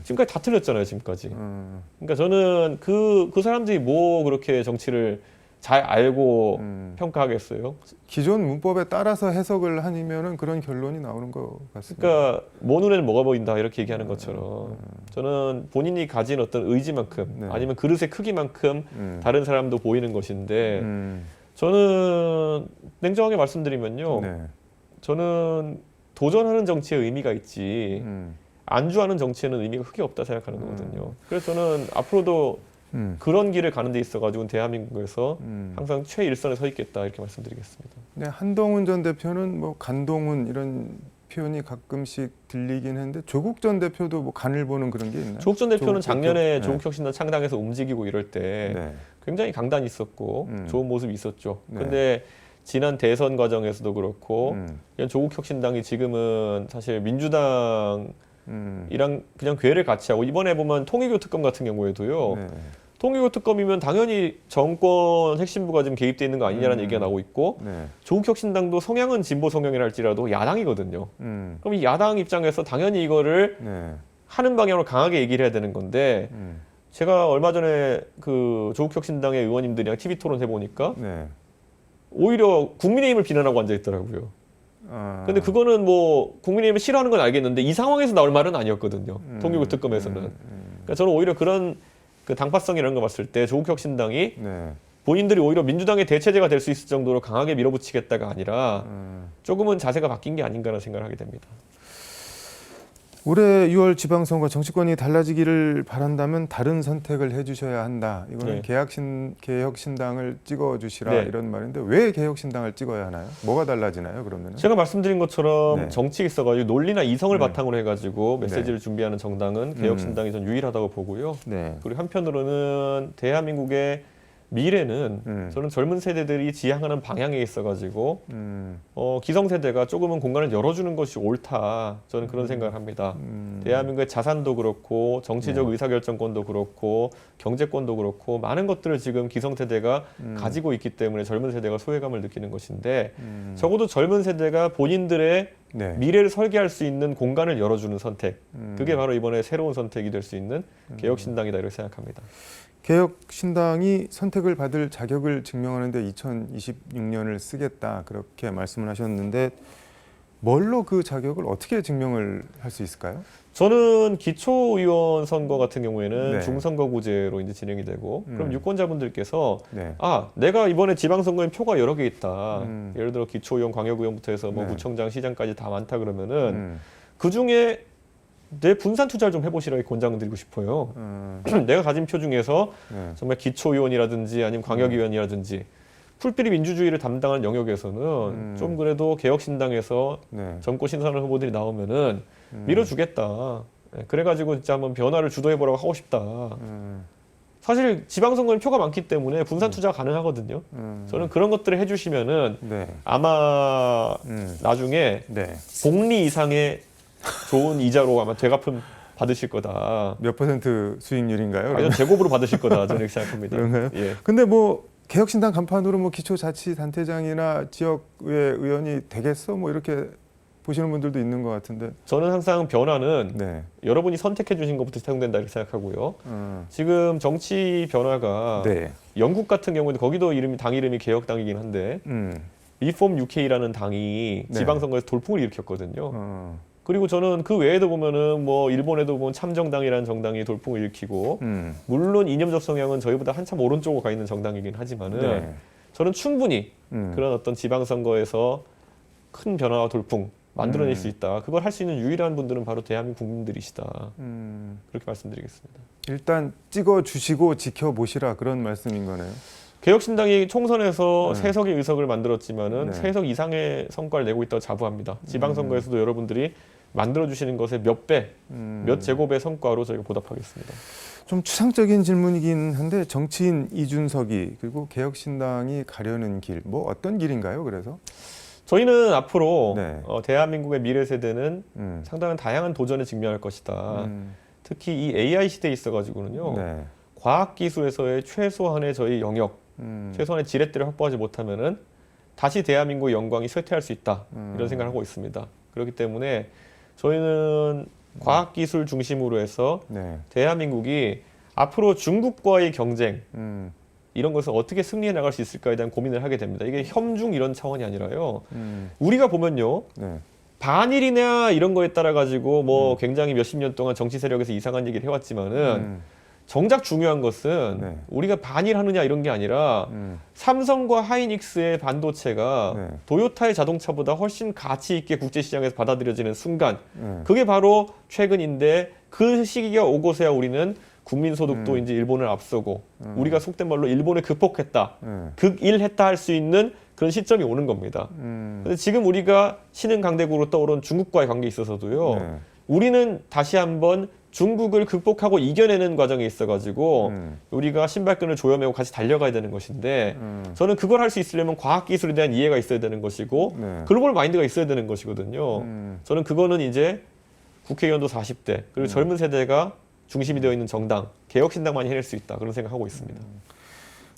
[SPEAKER 2] 지금까지 다 틀렸잖아요 지금까지. 그러니까 저는 그 사람들이 뭐 그렇게 정치를 잘 알고 평가하겠어요.
[SPEAKER 1] 기존 문법에 따라서 해석을 하면은 그런 결론이 나오는 것 같습니다.
[SPEAKER 2] 그러니까 뭐 눈에는 뭐가 보인다 이렇게 얘기하는 것처럼 저는 본인이 가진 어떤 의지만큼 아니면 그릇의 크기만큼 다른 사람도 보이는 것인데 저는 냉정하게 말씀드리면요. 저는 도전하는 정치에 의미가 있지 안주하는 정치에는 의미가 크게 없다 생각하는 거거든요. 그래서 저는 앞으로도 그런 길을 가는 데 있어가지고 대한민국에서 항상 최일선에 서 있겠다 이렇게 말씀드리겠습니다.
[SPEAKER 1] 네, 한동훈 전 대표는 뭐 간동훈 이런 표현이 가끔씩 들리긴 했는데 조국 전 대표도 뭐 간을 보는 그런 게 있나요?
[SPEAKER 2] 조국 전 대표는 작년에
[SPEAKER 1] 대표?
[SPEAKER 2] 조국혁신당 창당해서 움직이고 이럴 때 굉장히 강단이 있었고 좋은 모습이 있었죠. 근데 지난 대선 과정에서도 그렇고 조국혁신당이 지금은 사실 민주당이랑 그냥 궤를 같이 하고 이번에 보면 통일교 특검 같은 경우에도요. 통일교 특검이면 당연히 정권 핵심부가 지금 개입돼 있는 거 아니냐라는 얘기가 나오고 있고 조국혁신당도 성향은 진보 성향이라 할지라도 야당이거든요. 그럼 이 야당 입장에서 당연히 이거를 하는 방향으로 강하게 얘기를 해야 되는 건데 제가 얼마 전에 그 조국혁신당의 의원님들이랑 TV 토론 해보니까 오히려 국민의힘을 비난하고 앉아 있더라고요. 근데 그거는 뭐 국민의힘을 싫어하는 건 알겠는데 이 상황에서 나올 말은 아니었거든요. 통일교 특검에서는. 그러니까 저는 오히려 그런 그 당파성이라는 거 봤을 때 조국혁신당이 본인들이 오히려 민주당의 대체제가 될 수 있을 정도로 강하게 밀어붙이겠다가 아니라 조금은 자세가 바뀐 게 아닌가라는 생각을 하게 됩니다.
[SPEAKER 1] 올해 6월 지방선거 정치권이 달라지기를 바란다면 다른 선택을 해주셔야 한다. 이거는 개혁신당을 찍어주시라 이런 말인데 왜 개혁신당을 찍어야 하나요? 뭐가 달라지나요? 그러면
[SPEAKER 2] 제가 말씀드린 것처럼 정치에 있어가지고 논리나 이성을 바탕으로 해가지고 메시지를 준비하는 정당은 개혁신당이 전 유일하다고 보고요. 그리고 한편으로는 대한민국의 미래는 저는 젊은 세대들이 지향하는 방향에 있어가지고 기성세대가 조금은 공간을 열어주는 것이 옳다. 저는 그런 생각을 합니다. 대한민국의 자산도 그렇고 정치적 의사결정권도 그렇고 경제권도 그렇고 많은 것들을 지금 기성세대가 가지고 있기 때문에 젊은 세대가 소외감을 느끼는 것인데 적어도 젊은 세대가 본인들의 미래를 설계할 수 있는 공간을 열어주는 선택. 그게 바로 이번에 새로운 선택이 될 수 있는 개혁신당이다 이렇게 생각합니다.
[SPEAKER 1] 개혁신당이 선택을 받을 자격을 증명하는 데 2026년을 쓰겠다 그렇게 말씀을 하셨는데 뭘로 그 자격을 어떻게 증명을 할 수 있을까요?
[SPEAKER 2] 저는 기초의원 선거 같은 경우에는
[SPEAKER 1] 네.
[SPEAKER 2] 중선거구제로 이제 진행이 되고, 그럼 유권자분들께서
[SPEAKER 1] 네.
[SPEAKER 2] 내가 이번에 지방선거에 표가 여러 개 있다. 예를 들어 기초의원, 광역의원부터 해서 뭐
[SPEAKER 1] 네.
[SPEAKER 2] 구청장, 시장까지 다 많다 그러면은 그 중에 내 분산 투자를 좀 해보시라고 권장드리고 싶어요. 내가 가진 표 중에서
[SPEAKER 1] 네.
[SPEAKER 2] 정말 기초의원이라든지 아니면 광역의원이라든지 풀뿌리 민주주의를 담당하는 영역에서는 좀 그래도 개혁신당에서
[SPEAKER 1] 네.
[SPEAKER 2] 젊고 신선한 후보들이 나오면은 밀어주겠다. 네, 그래가지고 진짜 한번 변화를 주도해보라고 하고 싶다. 사실 지방선거는 표가 많기 때문에 분산 투자 가능하거든요. 저는 그런 것들을 해주시면은
[SPEAKER 1] 네.
[SPEAKER 2] 아마 나중에
[SPEAKER 1] 네.
[SPEAKER 2] 복리 이상의 좋은 이자로 아마 되갚음 받으실 거다.
[SPEAKER 1] 몇 % 수익률인가요?
[SPEAKER 2] 아니요, 제곱으로 받으실 거다. 저는 이렇게 생각합니다.
[SPEAKER 1] 그런가요?
[SPEAKER 2] 예.
[SPEAKER 1] 근데 뭐 개혁신당 간판으로 뭐 기초자치단체장이나 지역의 의원이 되겠어? 뭐 이렇게 보시는 분들도 있는 것 같은데.
[SPEAKER 2] 저는 항상 변화는
[SPEAKER 1] 네.
[SPEAKER 2] 여러분이 선택해 주신 것부터 시작된다 이렇게 생각하고요. 지금 정치 변화가
[SPEAKER 1] 네.
[SPEAKER 2] 영국 같은 경우는 거기도 당 이름이 개혁당이긴 한데 리폼 UK라는 당이
[SPEAKER 1] 네.
[SPEAKER 2] 지방선거에서 돌풍을 일으켰거든요. 그리고 저는 그 외에도 보면은 뭐 일본에도 보면 참정당이라는 정당이 돌풍을 일으키고 물론 이념적 성향은 저희보다 한참 오른쪽으로 가 있는 정당이긴 하지만은
[SPEAKER 1] 네.
[SPEAKER 2] 저는 충분히 그런 어떤 지방선거에서 큰 변화와 돌풍 만들어낼 수 있다. 그걸 할 수 있는 유일한 분들은 바로 대한민국 국민들이시다. 그렇게 말씀드리겠습니다.
[SPEAKER 1] 일단 찍어주시고 지켜보시라 그런 말씀인 거네요.
[SPEAKER 2] 개혁신당이 총선에서 3석의 의석을 만들었지만은
[SPEAKER 1] 네.
[SPEAKER 2] 3석 이상의 성과를 내고 있다고 자부합니다. 지방선거에서도 여러분들이 만들어주시는 것의 몇 배, 몇 제곱의 성과로 저희가 보답하겠습니다.
[SPEAKER 1] 좀 추상적인 질문이긴 한데 정치인 이준석이 그리고 개혁신당이 가려는 길, 뭐 어떤 길인가요? 그래서?
[SPEAKER 2] 저희는 앞으로
[SPEAKER 1] 네.
[SPEAKER 2] 대한민국의 미래 세대는 상당한 다양한 도전에 직면할 것이다. 특히 이 AI 시대에 있어가지고는요.
[SPEAKER 1] 네.
[SPEAKER 2] 과학기술에서의 최소한의 저희 영역, 최소한의 지렛대를 확보하지 못하면은 다시 대한민국의 영광이 쇠퇴할 수 있다. 이런 생각을 하고 있습니다. 그렇기 때문에 저희는 과학기술 중심으로 해서
[SPEAKER 1] 네.
[SPEAKER 2] 대한민국이 앞으로 중국과의 경쟁 이런 것을 어떻게 승리해 나갈 수 있을까에 대한 고민을 하게 됩니다. 이게 협중 이런 차원이 아니라요. 우리가 보면요.
[SPEAKER 1] 네.
[SPEAKER 2] 반일이나 이런 거에 따라 가지고 뭐 굉장히 몇십 년 동안 정치 세력에서 이상한 얘기를 해왔지만은 정작 중요한 것은
[SPEAKER 1] 네.
[SPEAKER 2] 우리가 반일하느냐 이런 게 아니라 삼성과 하이닉스의 반도체가
[SPEAKER 1] 네.
[SPEAKER 2] 도요타의 자동차보다 훨씬 가치 있게 국제시장에서 받아들여지는 순간 그게 바로 최근인데 그 시기가 오고서야 우리는 국민소득도 이제 일본을 앞서고 우리가 속된 말로 일본을 극복했다. 극일했다 할 수 있는 그런 시점이 오는 겁니다. 근데 지금 우리가 신흥 강대국으로 떠오른 중국과의 관계에 있어서도요.
[SPEAKER 1] 네.
[SPEAKER 2] 우리는 다시 한번 중국을 극복하고 이겨내는 과정에 있어가지고 우리가 신발끈을 조여매고 같이 달려가야 되는 것인데 저는 그걸 할 수 있으려면 과학기술에 대한 이해가 있어야 되는 것이고
[SPEAKER 1] 네.
[SPEAKER 2] 글로벌 마인드가 있어야 되는 것이거든요. 저는 그거는 이제 국회의원도 40대 그리고 젊은 세대가 중심이 되어 있는 정당, 개혁신당만이 해낼 수 있다. 그런 생각하고 있습니다.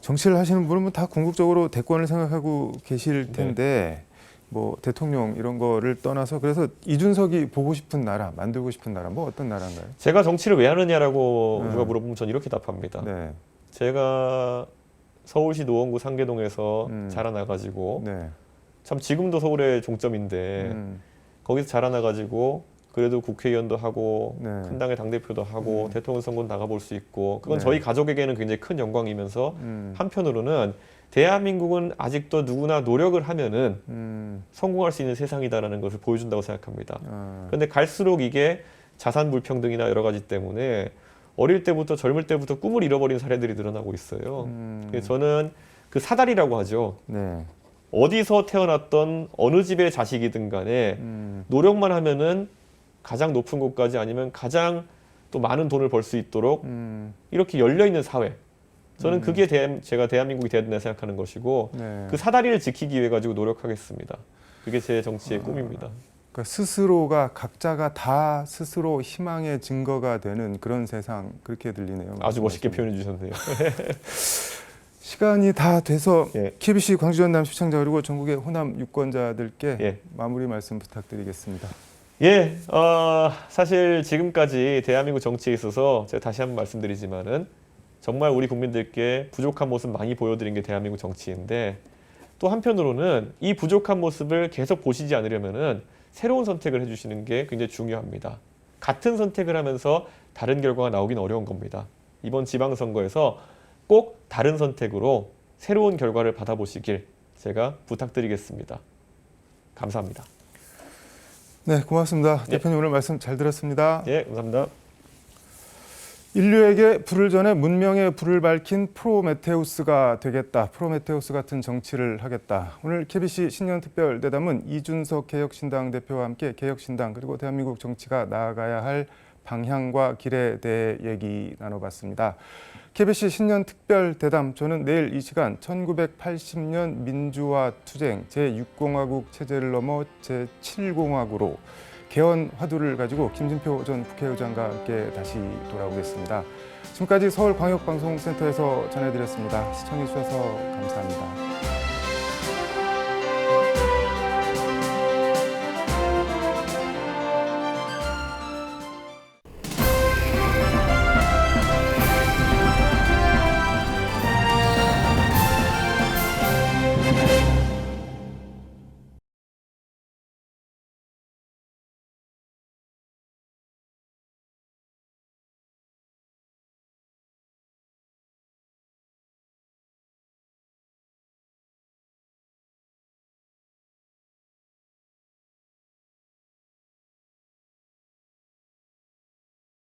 [SPEAKER 1] 정치를 하시는 분은 다 궁극적으로 대권을 생각하고 계실 텐데 뭐 대통령 이런 거를 떠나서 그래서 이준석이 보고 싶은 나라, 만들고 싶은 나라 뭐 어떤 나라인가요?
[SPEAKER 2] 제가 정치를 왜 하느냐라고 누가 물어보면 전 이렇게 답합니다.
[SPEAKER 1] 네.
[SPEAKER 2] 제가 서울시 노원구 상계동에서 자라나가지고
[SPEAKER 1] 네.
[SPEAKER 2] 참 지금도 서울의 종점인데 거기서 자라나가지고 그래도 국회의원도 하고
[SPEAKER 1] 네.
[SPEAKER 2] 큰 당의 당대표도 하고 대통령 선거도 나가볼 수 있고 그건
[SPEAKER 1] 네.
[SPEAKER 2] 저희 가족에게는 굉장히 큰 영광이면서 한편으로는 대한민국은 아직도 누구나 노력을 하면은 성공할 수 있는 세상이다라는 것을 보여준다고 생각합니다. 그런데 갈수록 이게 자산 불평등이나 여러 가지 때문에 어릴 때부터 젊을 때부터 꿈을 잃어버린 사례들이 늘어나고 있어요. 그래서 저는 그 사다리라고 하죠.
[SPEAKER 1] 네.
[SPEAKER 2] 어디서 태어났던 어느 집의 자식이든 간에 노력만 하면은 가장 높은 곳까지 아니면 가장 또 많은 돈을 벌 수 있도록 이렇게 열려있는 사회. 저는 그게 제가 대한민국이 돼야 된다 생각하는 것이고
[SPEAKER 1] 네.
[SPEAKER 2] 그 사다리를 지키기 위해 가지고 노력하겠습니다. 그게 제 정치의 꿈입니다.
[SPEAKER 1] 그러니까 스스로가 각자가 다 스스로 희망의 증거가 되는 그런 세상 그렇게 들리네요.
[SPEAKER 2] 아주 멋있게
[SPEAKER 1] 말씀이.
[SPEAKER 2] 표현해 주셨네요.
[SPEAKER 1] 시간이 다 돼서
[SPEAKER 2] 예.
[SPEAKER 1] KBC 광주전남 시청자 그리고 전국의 호남 유권자들께
[SPEAKER 2] 예.
[SPEAKER 1] 마무리 말씀 부탁드리겠습니다.
[SPEAKER 2] 예, 사실 지금까지 대한민국 정치에 있어서 제가 다시 한번 말씀드리지만은 정말 우리 국민들께 부족한 모습 많이 보여드린 게 대한민국 정치인데 또 한편으로는 이 부족한 모습을 계속 보시지 않으려면은 새로운 선택을 해주시는 게 굉장히 중요합니다. 같은 선택을 하면서 다른 결과가 나오긴 어려운 겁니다. 이번 지방선거에서 꼭 다른 선택으로 새로운 결과를 받아보시길 제가 부탁드리겠습니다. 감사합니다.
[SPEAKER 1] 네, 고맙습니다.
[SPEAKER 2] 예.
[SPEAKER 1] 대표님 오늘 말씀 잘 들었습니다.
[SPEAKER 2] 예, 감사합니다.
[SPEAKER 1] 인류에게 불을 전해 문명의 불을 밝힌 프로메테우스가 되겠다. 프로메테우스 같은 정치를 하겠다. 오늘 KBC 신년 특별 대담은 이준석 개혁신당 대표와 함께 개혁신당 그리고 대한민국 정치가 나아가야 할 방향과 길에 대해 얘기 나눠봤습니다. KBC 신년 특별 대담, 저는 내일 이 시간 1980년 민주화 투쟁 제6공화국 체제를 넘어 제7공화국으로 개헌 화두를 가지고 김진표 전 국회의장과 함께 다시 돌아오겠습니다. 지금까지 서울광역방송센터에서 전해드렸습니다. 시청해주셔서 감사합니다.